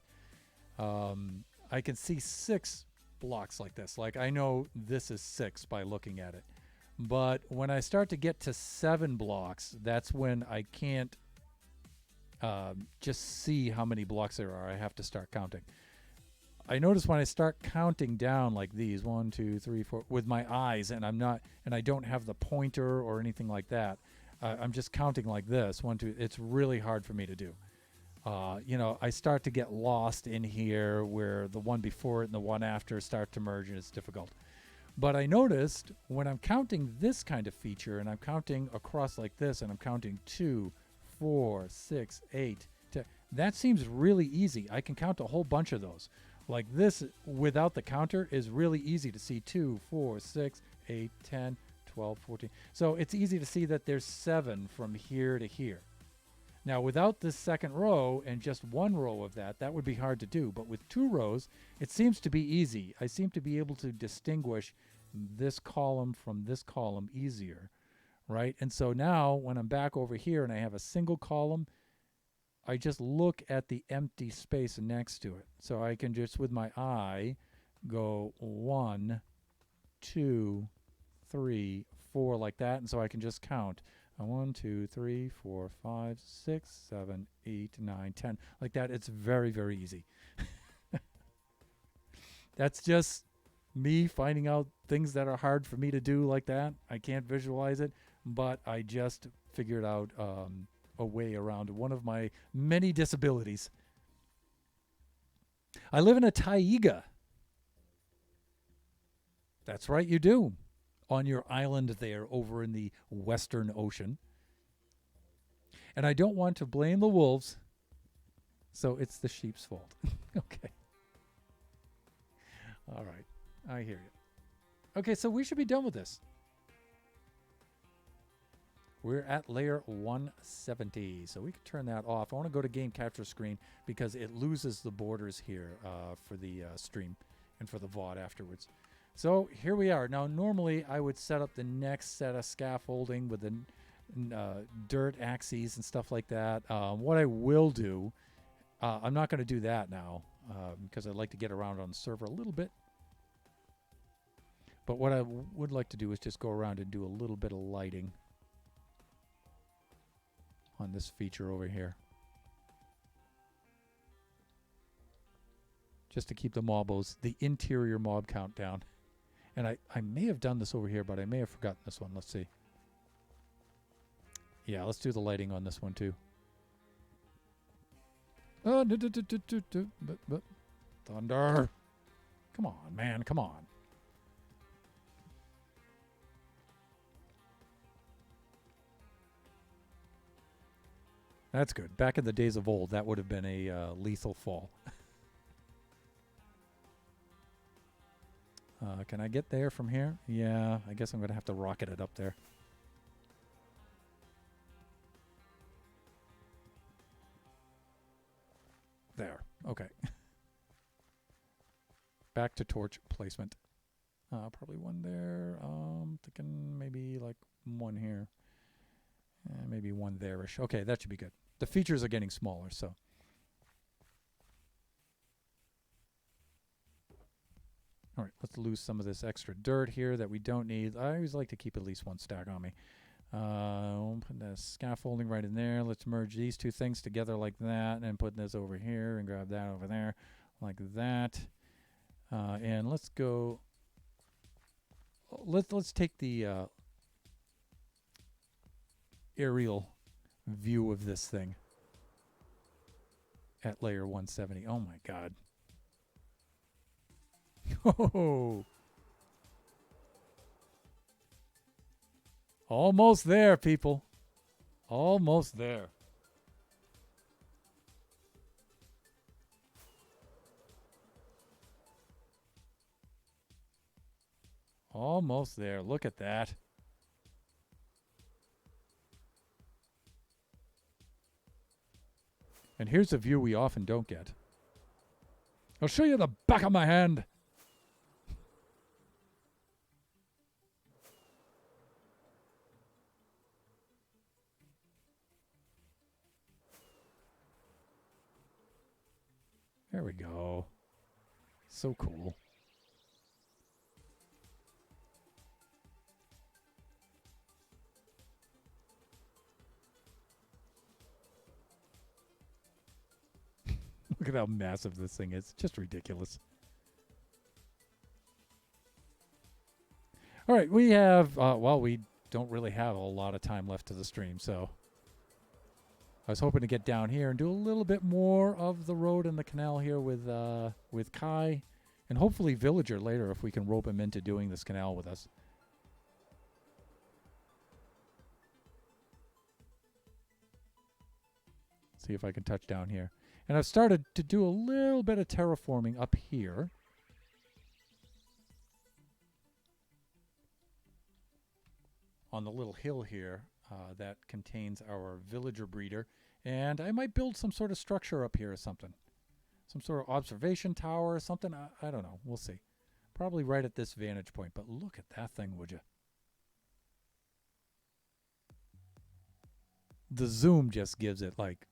I can see 6 blocks like this. Like I know this is 6 by looking at it. But when I start to get to 7 blocks, that's when I can't just see how many blocks there are. I have to start counting. I notice when I start counting down like these, 1, 2, 3, 4, with my eyes, and I don't have the pointer or anything like that. I'm just counting like this, 1, 2. It's really hard for me to do. I start to get lost in here where the one before it and the one after start to merge, and it's difficult. But I noticed when I'm counting this kind of feature, and I'm counting across like this, and I'm counting 2, 4, 6, 8, 10, that seems really easy. I can count a whole bunch of those. Like this, without the counter, is really easy to see 2, 4, 6, 8, 10, 12, 14. So it's easy to see that there's 7 from here to here. Now, without this second row and just one row of that, that would be hard to do. But with 2 rows, it seems to be easy. I seem to be able to distinguish this column from this column easier, right? And so now when I'm back over here and I have a single column, I just look at the empty space next to it. So I can just, with my eye, go 1, 2, 3, 4 like that. And so I can just count 1, 2, 3, 4, 5, 6, 7, 8, 9, 10. Like that. It's very, very easy. That's just me finding out things that are hard for me to do like that. I can't visualize it, but I just figured out a way around one of my many disabilities. I live in a taiga. That's right, you do. On your island there over in the Western Ocean. And I don't want to blame the wolves, so it's the sheep's fault. Okay. All right. I hear you. Okay, so we should be done with this. We're at layer 170, so we can turn that off. I want to go to game capture screen because it loses the borders here for the stream and for the VOD afterwards. So here we are. Now, normally I would set up the next set of scaffolding with the dirt axes and stuff like that. What I will do, I'm not going to do that now because I'd like to get around on the server a little bit. But what I would like to do is just go around and do a little bit of lighting on this feature over here. Just to keep the interior mob count down. And I may have done this over here, but I may have forgotten this one. Let's see. Yeah, let's do the lighting on this one too. Oh, thunder. Come on, man, come on. That's good. Back in the days of old, that would have been a lethal fall. Can I get there from here? Yeah, I guess I'm going to have to rocket it up there. There. Okay. Back to torch placement. Probably one there. Thinking maybe like one here. Maybe one there-ish. Okay, that should be good. The features are getting smaller, so. All right, let's lose some of this extra dirt here that we don't need. I always like to keep at least one stack on me. We'll put the scaffolding right in there. Let's merge these two things together like that, and put this over here and grab that over there like that. And let's go. Let's take the aerial view of this thing at layer 170. Oh my god. Oh. Almost there, people. Almost there. Almost there. Look at that. And here's a view we often don't get. I'll show you the back of my hand. There we go. So cool. Look at how massive this thing is. Just ridiculous. All right, we have, we don't really have a lot of time left to the stream, so I was hoping to get down here and do a little bit more of the road and the canal here with Kai, and hopefully Villager later if we can rope him into doing this canal with us. See if I can touch down here. And I've started to do a little bit of terraforming up here. On the little hill here that contains our villager breeder. And I might build some sort of structure up here or something. Some sort of observation tower or something. I don't know. We'll see. Probably right at this vantage point. But look at that thing, would you? The zoom just gives it like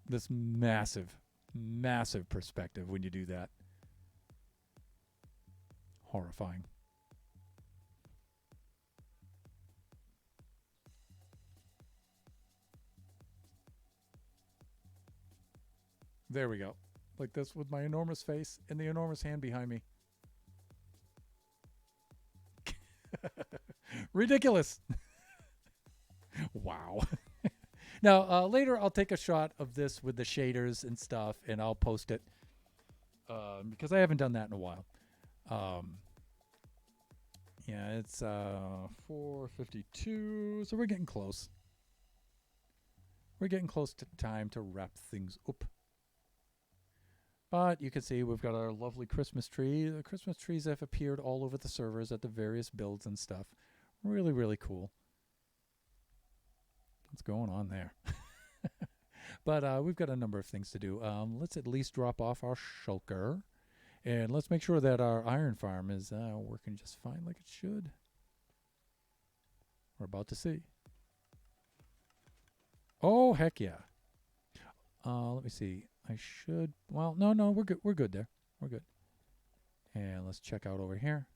this massive, massive perspective when you do that. Horrifying. There we go. Like this with my enormous face and the enormous hand behind me. Ridiculous. Wow. Now, later I'll take a shot of this with the shaders and stuff, and I'll post it because I haven't done that in a while. Yeah, it's 4:52, so we're getting close. We're getting close to time to wrap things up. But you can see we've got our lovely Christmas tree. The Christmas trees have appeared all over the servers at the various builds and stuff. Really, really cool. What's going on there? But we've got a number of things to do. Let's at least drop off our shulker. And let's make sure that our iron farm is working just fine like it should. We're about to see. Oh, heck yeah. Let me see. I should... Well, no, we're good. We're good there. We're good. And let's check out over here.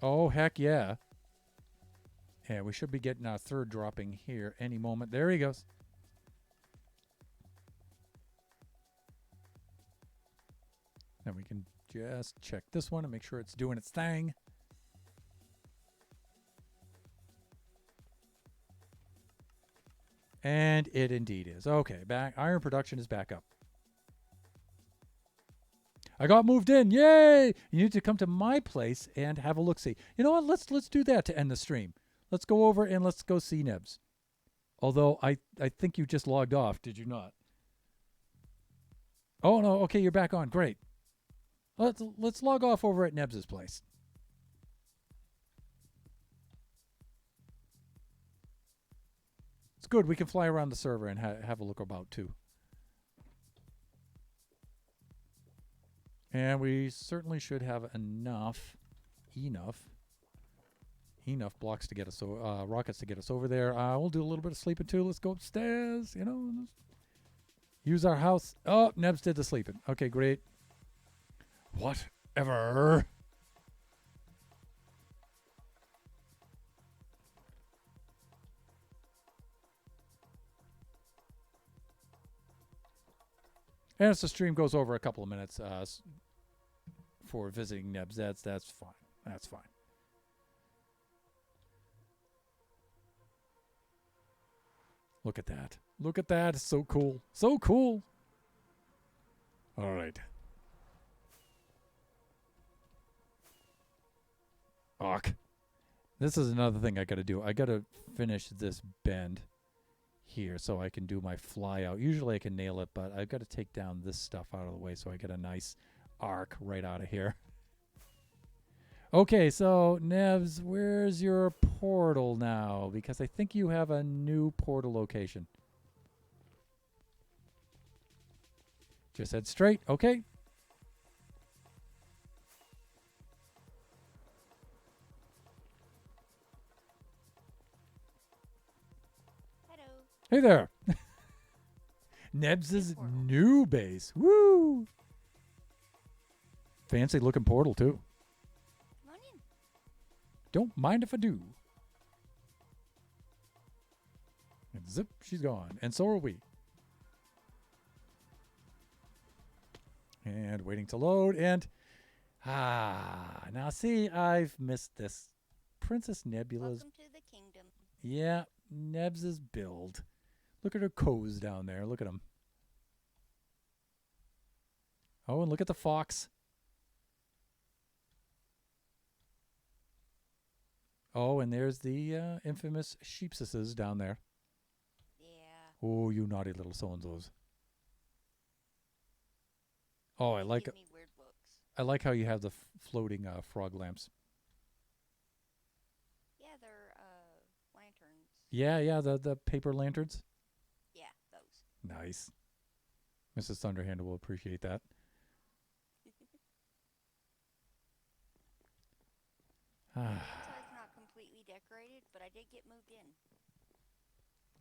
Oh, heck yeah. Yeah, we should be getting our third dropping here any moment. There he goes. Then we can just check this one and make sure it's doing its thing. And it indeed is. Okay, back. Iron production is back up. I got moved in. Yay! You need to come to my place and have a look-see. You know what? Let's do that to end the stream. Let's go over and let's go see Nebs. Although I think you just logged off, did you not? Oh no, okay, you're back on. Great. Let's log off over at Nebs' place. It's good. We can fly around the server and have a look about too. And we certainly should have enough blocks to get us, rockets to get us over there. We'll do a little bit of sleeping too. Let's go upstairs, you know. Use our house. Oh, Nebs did the sleeping. Okay, great. Whatever. And as the stream goes over a couple of minutes for visiting Nebs, that's fine. That's fine. Look at that. Look at that. It's so cool. So cool. All right. Ugh. This is another thing I got to do. I got to finish this bend here so I can do my fly out. Usually I can nail it, but I've got to take down this stuff out of the way so I get a nice arc right out of here. Okay, so Nevs, where's your portal now? Because I think you have a new portal location. Just head straight. Okay. Hello. Hey there. Nebs' portal. new base. Woo! Fancy looking portal, too. Come on in. Don't mind if I do. And zip, she's gone. And so are we. And waiting to load. And, now see, I've missed this. Princess Nebula's, Welcome to the kingdom. yeah, Nebs' build. Look at her cows down there. Look at them. Oh, and look at the fox. Oh, and there's the infamous sheepsises down there. Yeah. Oh, you naughty little so-and-sos. Oh, They give me weird looks. I like how you have the floating frog lamps. Yeah, they're lanterns. Yeah, the paper lanterns. Yeah, those. Nice. Mrs. Thunderhand will appreciate that. So it's not completely decorated, but I did get moved in.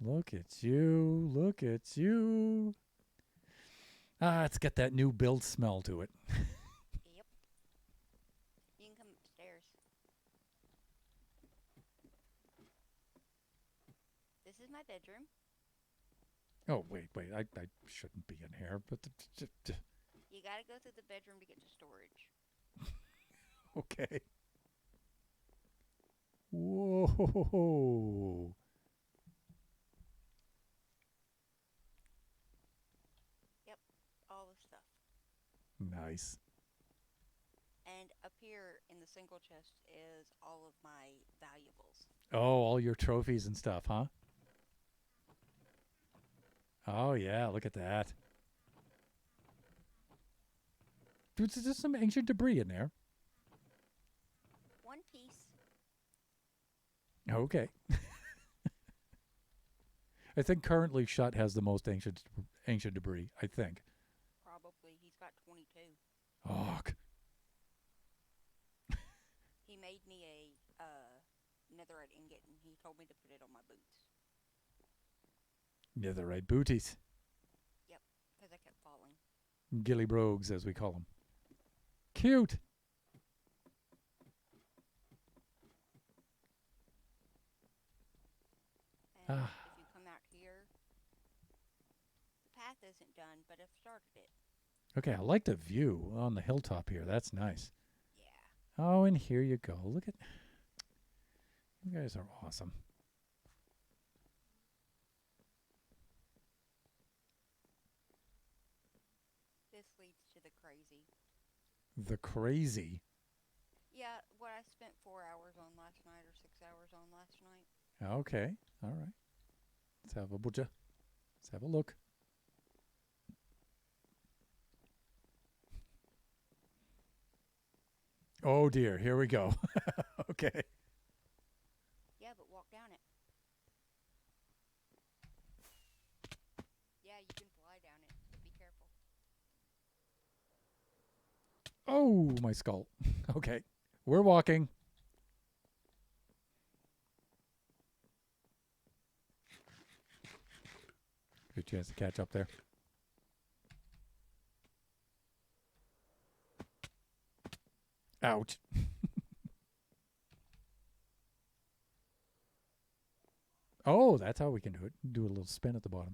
Look at you. Look at you. It's got that new build smell to it. Yep. You can come upstairs. This is my bedroom. Oh, wait. I shouldn't be in here, but... You gotta go through the bedroom to get to storage. Okay. Whoa. Yep, all the stuff. Nice. And up here in the single chest is all of my valuables. Oh, all your trophies and stuff, huh? Oh, yeah, look at that. Dude, there's some ancient debris in there. One piece. Okay. I think currently Shut has the most ancient debris, I think. Probably. He's got 22. Oh, He made me a netherite ingot, and he told me to put it on my boots. netherite booties. Yep, because I kept falling. Gilly brogues, as we call them. Cute. And if you come out here, the path isn't done, but I've started it. Okay, I like the view on the hilltop here. That's nice. Yeah. Oh, and here you go. Look at... You guys are awesome. This leads to the crazy. The crazy. Yeah, what I spent 4 hours on last night or 6 hours on last night. Okay, all right. Let's have a butcher. Let's have a look. Oh dear, here we go. Okay. Yeah, but walk down it. Yeah, you can fly down it, but be careful. Oh, my skull. Okay, we're walking. Good chance to catch up there. Ouch. Oh, that's how we can do it. Do a little spin at the bottom.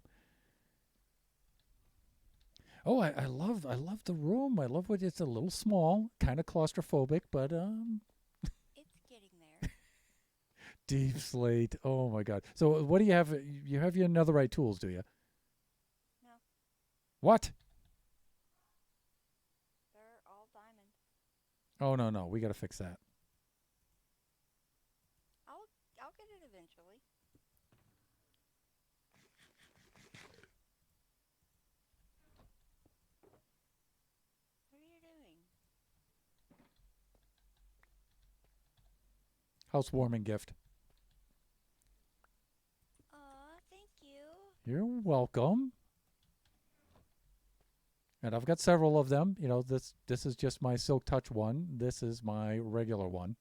Oh, I love the room. I love what it's a little small, kind of claustrophobic, but It's getting there. deep slate. Oh my god. So what do you have? You have your netherite tools, do you? No, What? they're all diamond. Oh no, we got to fix that. I'll get it eventually. What are you doing? Housewarming gift. Thank you. You're welcome. And I've got several of them. You know, this is just my Silk Touch one. This is my regular one.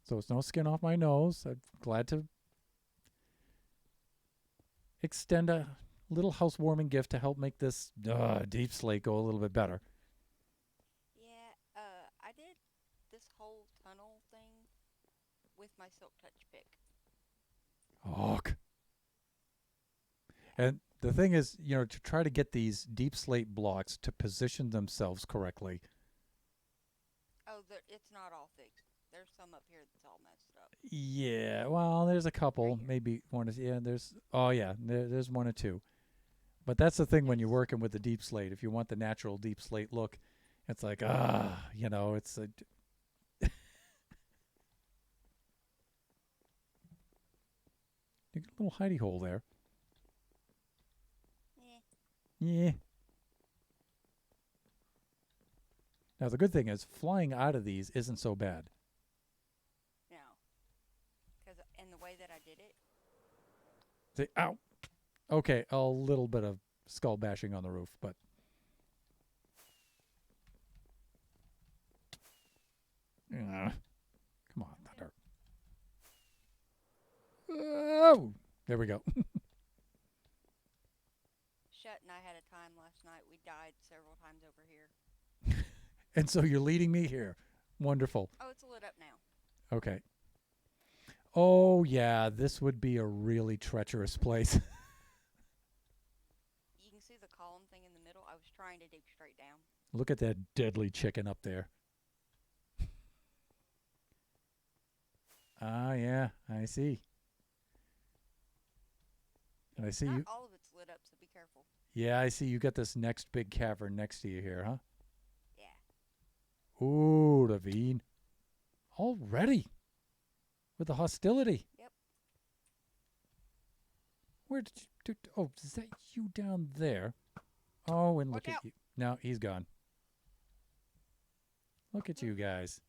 So it's no skin off my nose. I'm glad to extend a little housewarming gift to help make this deep slate go a little bit better. Yeah, I did this whole tunnel thing with my Silk Touch pick. Oh. And the thing is, to try to get these deep slate blocks to position themselves correctly. Oh, it's not all fixed. There's some up here that's all messed up. Yeah, well, there's a couple, Right maybe one is, there's one or two. But that's the thing when you're working with the deep slate. If you want the natural deep slate look, it's like, it's a... You got a little hidey hole there. Yeah. Now, the good thing is flying out of these isn't so bad. No. And the way that I did it. Say, ow. Okay, a little bit of skull bashing on the roof, but... Come on, Thunder. Oh! There we go. Shut and I had a time last night. We died several times over here. And so you're leading me here. Wonderful. Oh, it's lit up now. Okay. Oh, yeah, this would be a really treacherous place. You can see the column thing in the middle. I was trying to dig straight down. Look at that deadly chicken up there. Ah, yeah, I see. And I see Not you. all of it's lit up, so be careful. Yeah, I see you got this next big cavern next to you here, huh? Yeah. Ooh, Ravine. Already. With the hostility. Yep. Where did you... Oh, is that you down there? Oh, and Watch look out. at you. No, he's gone. Look at you guys.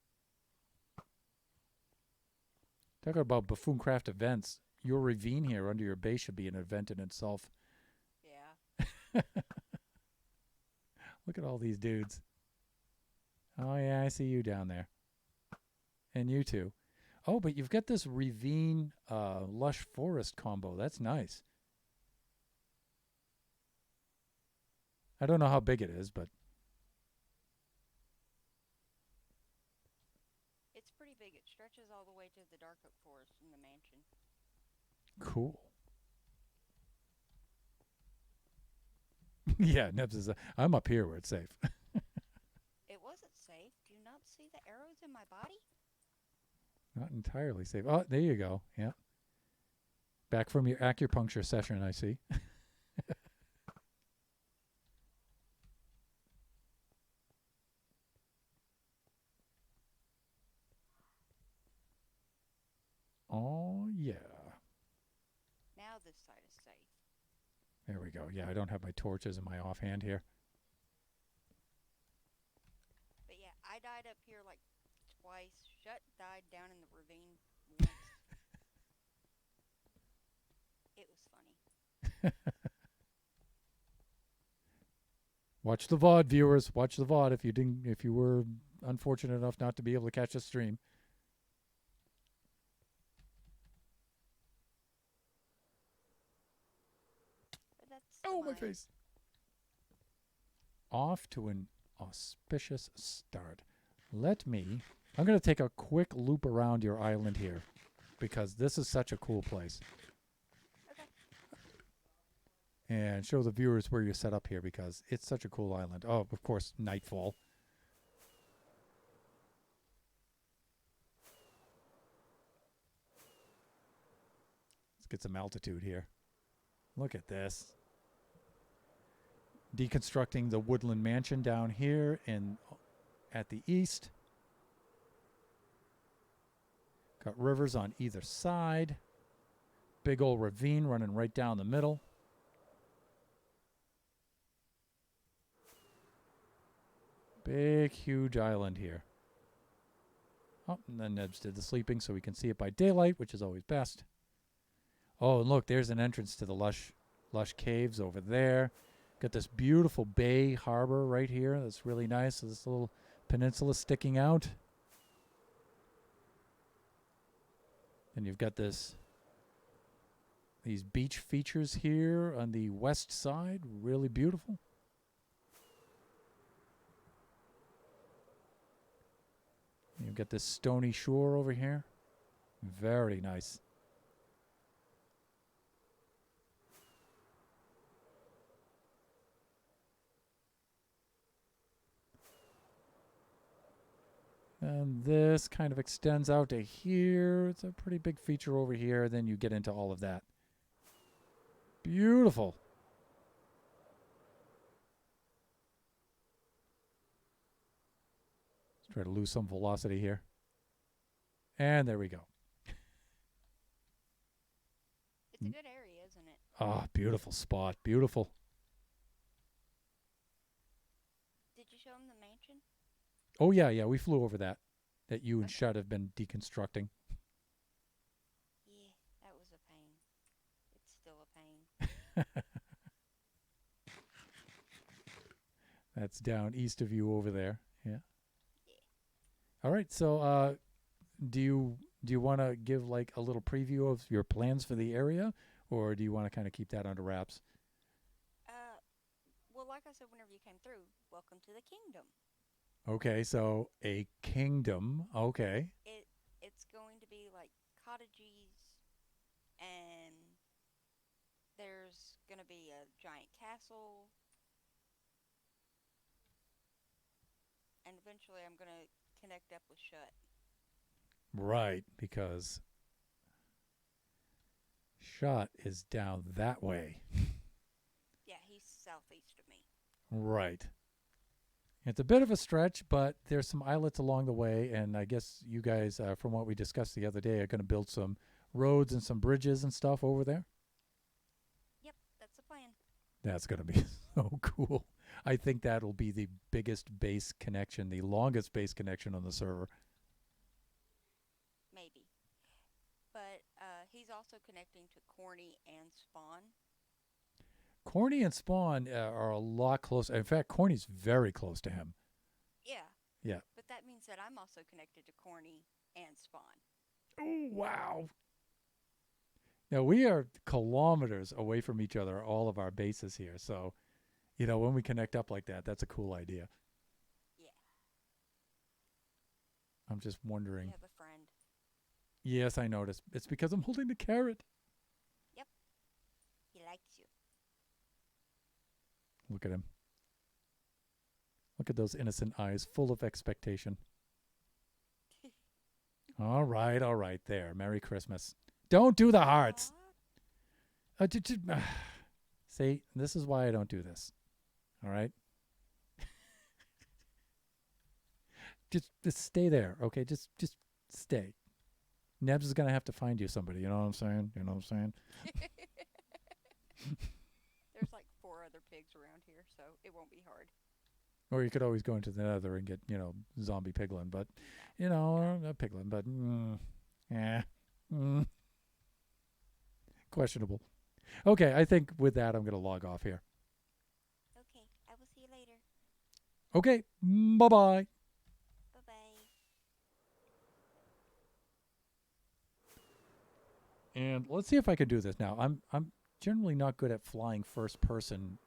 Talking about Buffooncraft events. Your ravine here under your base should be an event in itself. Yeah. Look at all these dudes. Oh, yeah, I see you down there. And you too. Oh, but you've got this ravine lush forest combo. That's nice. I don't know how big it is, but... It's pretty big. It stretches all the way to the dark oak forest in the mansion. Cool. Yeah, Nebs is... I'm up here where it's safe. It wasn't safe. Do you not see the arrows in my body? Not entirely safe. Oh, there you go. Yeah. Back from your acupuncture session, I see. Oh, yeah. Now this side is safe. There we go. Yeah, I don't have my torches in my offhand here. But yeah, I died up here like twice. Shut died down in the ravine once. It was funny. Watch the VOD, viewers. Watch the VOD if you were unfortunate enough not to be able to catch a stream. But that's Oh, my mine. face. Off to an auspicious start. I'm going to take a quick loop around your island here because this is such a cool place. Okay. And show the viewers where you're set up here because it's such a cool island. Oh, of course, nightfall. Let's get some altitude here. Look at this. Deconstructing the woodland mansion down here at the east. Got rivers on either side. Big old ravine running right down the middle. Big, huge island here. Oh, and then Nebs did the sleeping so we can see it by daylight, which is always best. Oh, and look, there's an entrance to the lush caves over there. Got this beautiful bay harbor right here. That's really nice. So this little peninsula sticking out. And you've got this these beach features here on the west side. Really beautiful. You've got this stony shore over here. Very nice. And this kind of extends out to here. It's a pretty big feature over here. Then you get into all of that. Beautiful. Let's try to lose some velocity here. And there we go. It's a good area, isn't it? Ah, beautiful spot. Beautiful. Did you show him the mansion? Oh, yeah. We flew over that you and Okay. Shud have been deconstructing. Yeah, that was a pain. It's still a pain. That's down east of you over there. Yeah. Yeah. All right. So, do you want to give like a little preview of your plans for the area, or do you want to kind of keep that under wraps? Well, like I said, whenever you came through, welcome to the kingdom. Okay. So a kingdom. Okay. It's going to be like cottages, and there's going to be a giant castle, and eventually I'm going to connect up with Shut. Right, because Shot is down that way. Yeah, he's southeast of me. Right. It's a bit of a stretch, but there's some islets along the way, and I guess you guys, from what we discussed the other day, are going to build some roads and some bridges and stuff over there. Yep, that's the plan. That's going to be so cool. I think that'll be the biggest base connection, the longest base connection on the server. Maybe. But he's also connecting to Corny and Spawn. Corny and Spawn are a lot closer. In fact, Corny's very close to him. Yeah. Yeah. But that means that I'm also connected to Corny and Spawn. Oh, wow. Now, we are kilometers away from each other, all of our bases here. So, when we connect up like that, that's a cool idea. Yeah. I'm just You wondering. have a friend. Yes, I noticed. It's because I'm holding the carrot. Yep. He likes you. Look at him. Look at those innocent eyes, full of expectation. All right, there. Merry Christmas. Don't do the hearts. See, this is why I don't do this. All right? just stay there, okay? Just stay. Nebs is going to have to find you somebody, you know what I'm saying? There's like 4 other pigs around here, so it won't be hard. Or you could always go into the nether and get, zombie piglin, but, not piglin, but, questionable. Okay, I think with that, I'm going to log off here. Okay, I will see you later. Okay, bye-bye. Bye-bye. And let's see if I can do this now. I'm generally not good at flying third person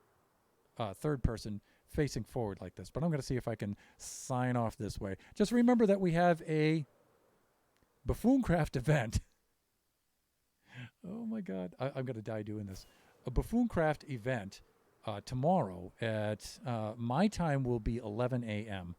facing forward like this, but I'm going to see if I can sign off this way. Just remember that we have a Buffooncraft event. Oh my God, I'm going to die doing this. A Buffooncraft event tomorrow at my time will be 11 a.m.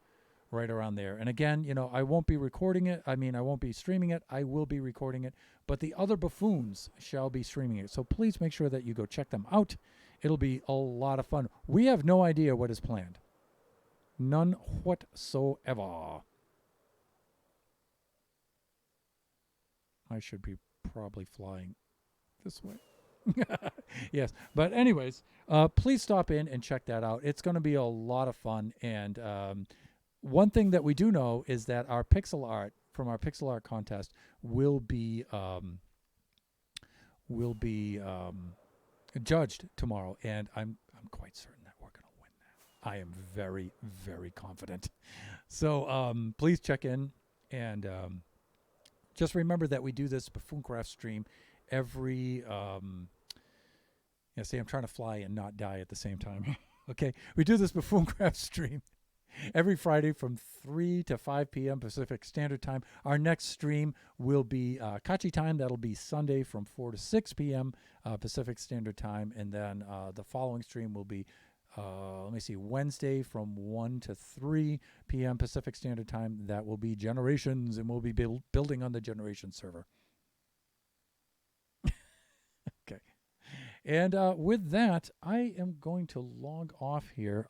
right around there. And again, I won't be recording it. I won't be streaming it. I will be recording it. But the other buffoons shall be streaming it. So please make sure that you go check them out. It'll be a lot of fun. We have no idea what is planned. None whatsoever. I should be probably flying this way. Yes. But anyways, please stop in and check that out. It's going to be a lot of fun. And one thing that we do know is that our pixel art from our pixel art contest will be judged tomorrow, and I'm quite certain that we're going to win that. I am very, very confident. So please check in, and just remember that we do this Buffooncraft stream every see, I'm trying to fly and not die at the same time. Okay, we do this Buffooncraft stream every Friday from 3 to 5 p.m. Pacific Standard Time. Our next stream will be Kachi time. That'll be Sunday from 4 to 6 p.m. Pacific Standard Time. And then the following stream will be, Wednesday from 1 to 3 p.m. Pacific Standard Time. That will be Generations, and we'll be building on the Generations server. Okay. And with that, I am going to log off here.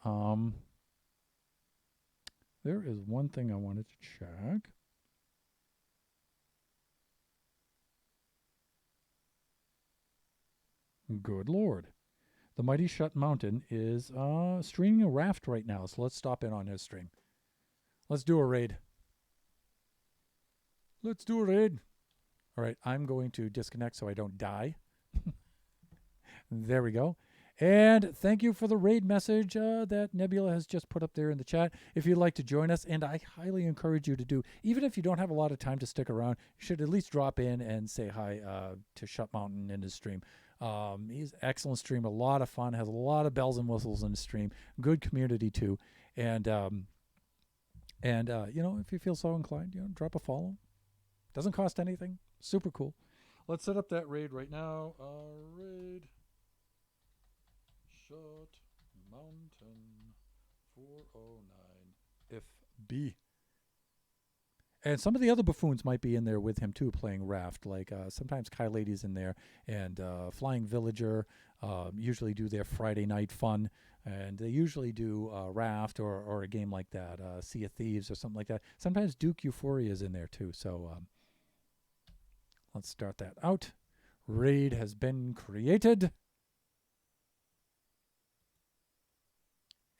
There is one thing I wanted to check. Good Lord. The Mighty Shut Mountain is streaming a raft right now, so let's stop in on his stream. Let's do a raid. Let's do a raid. All right, I'm going to disconnect so I don't die. There we go. And thank you for the raid message that Nebula has just put up there in the chat. If you'd like to join us, and I highly encourage you to do, even if you don't have a lot of time to stick around, you should at least drop in and say hi to Shut Mountain in his stream. He's an excellent stream, a lot of fun, has a lot of bells and whistles in the stream, good community too. And if you feel so inclined, drop a follow. Doesn't cost anything. Super cool. Let's set up that raid right now. Raid. Shut Mountain 409 FB. And some of the other buffoons might be in there with him too, playing raft. Like sometimes Kai Lady's in there, and Flying Villager usually do their Friday night fun, and they usually do raft or a game like that, Sea of Thieves or something like that. Sometimes Duke Euphoria is in there too. So let's start that out. Raid has been created.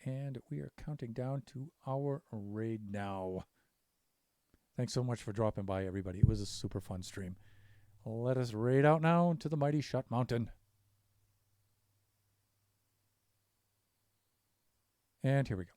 And we are counting down to our raid now. Thanks so much for dropping by, everybody. It was a super fun stream. Let us raid out now to the Mighty Shut Mountain. And here we go.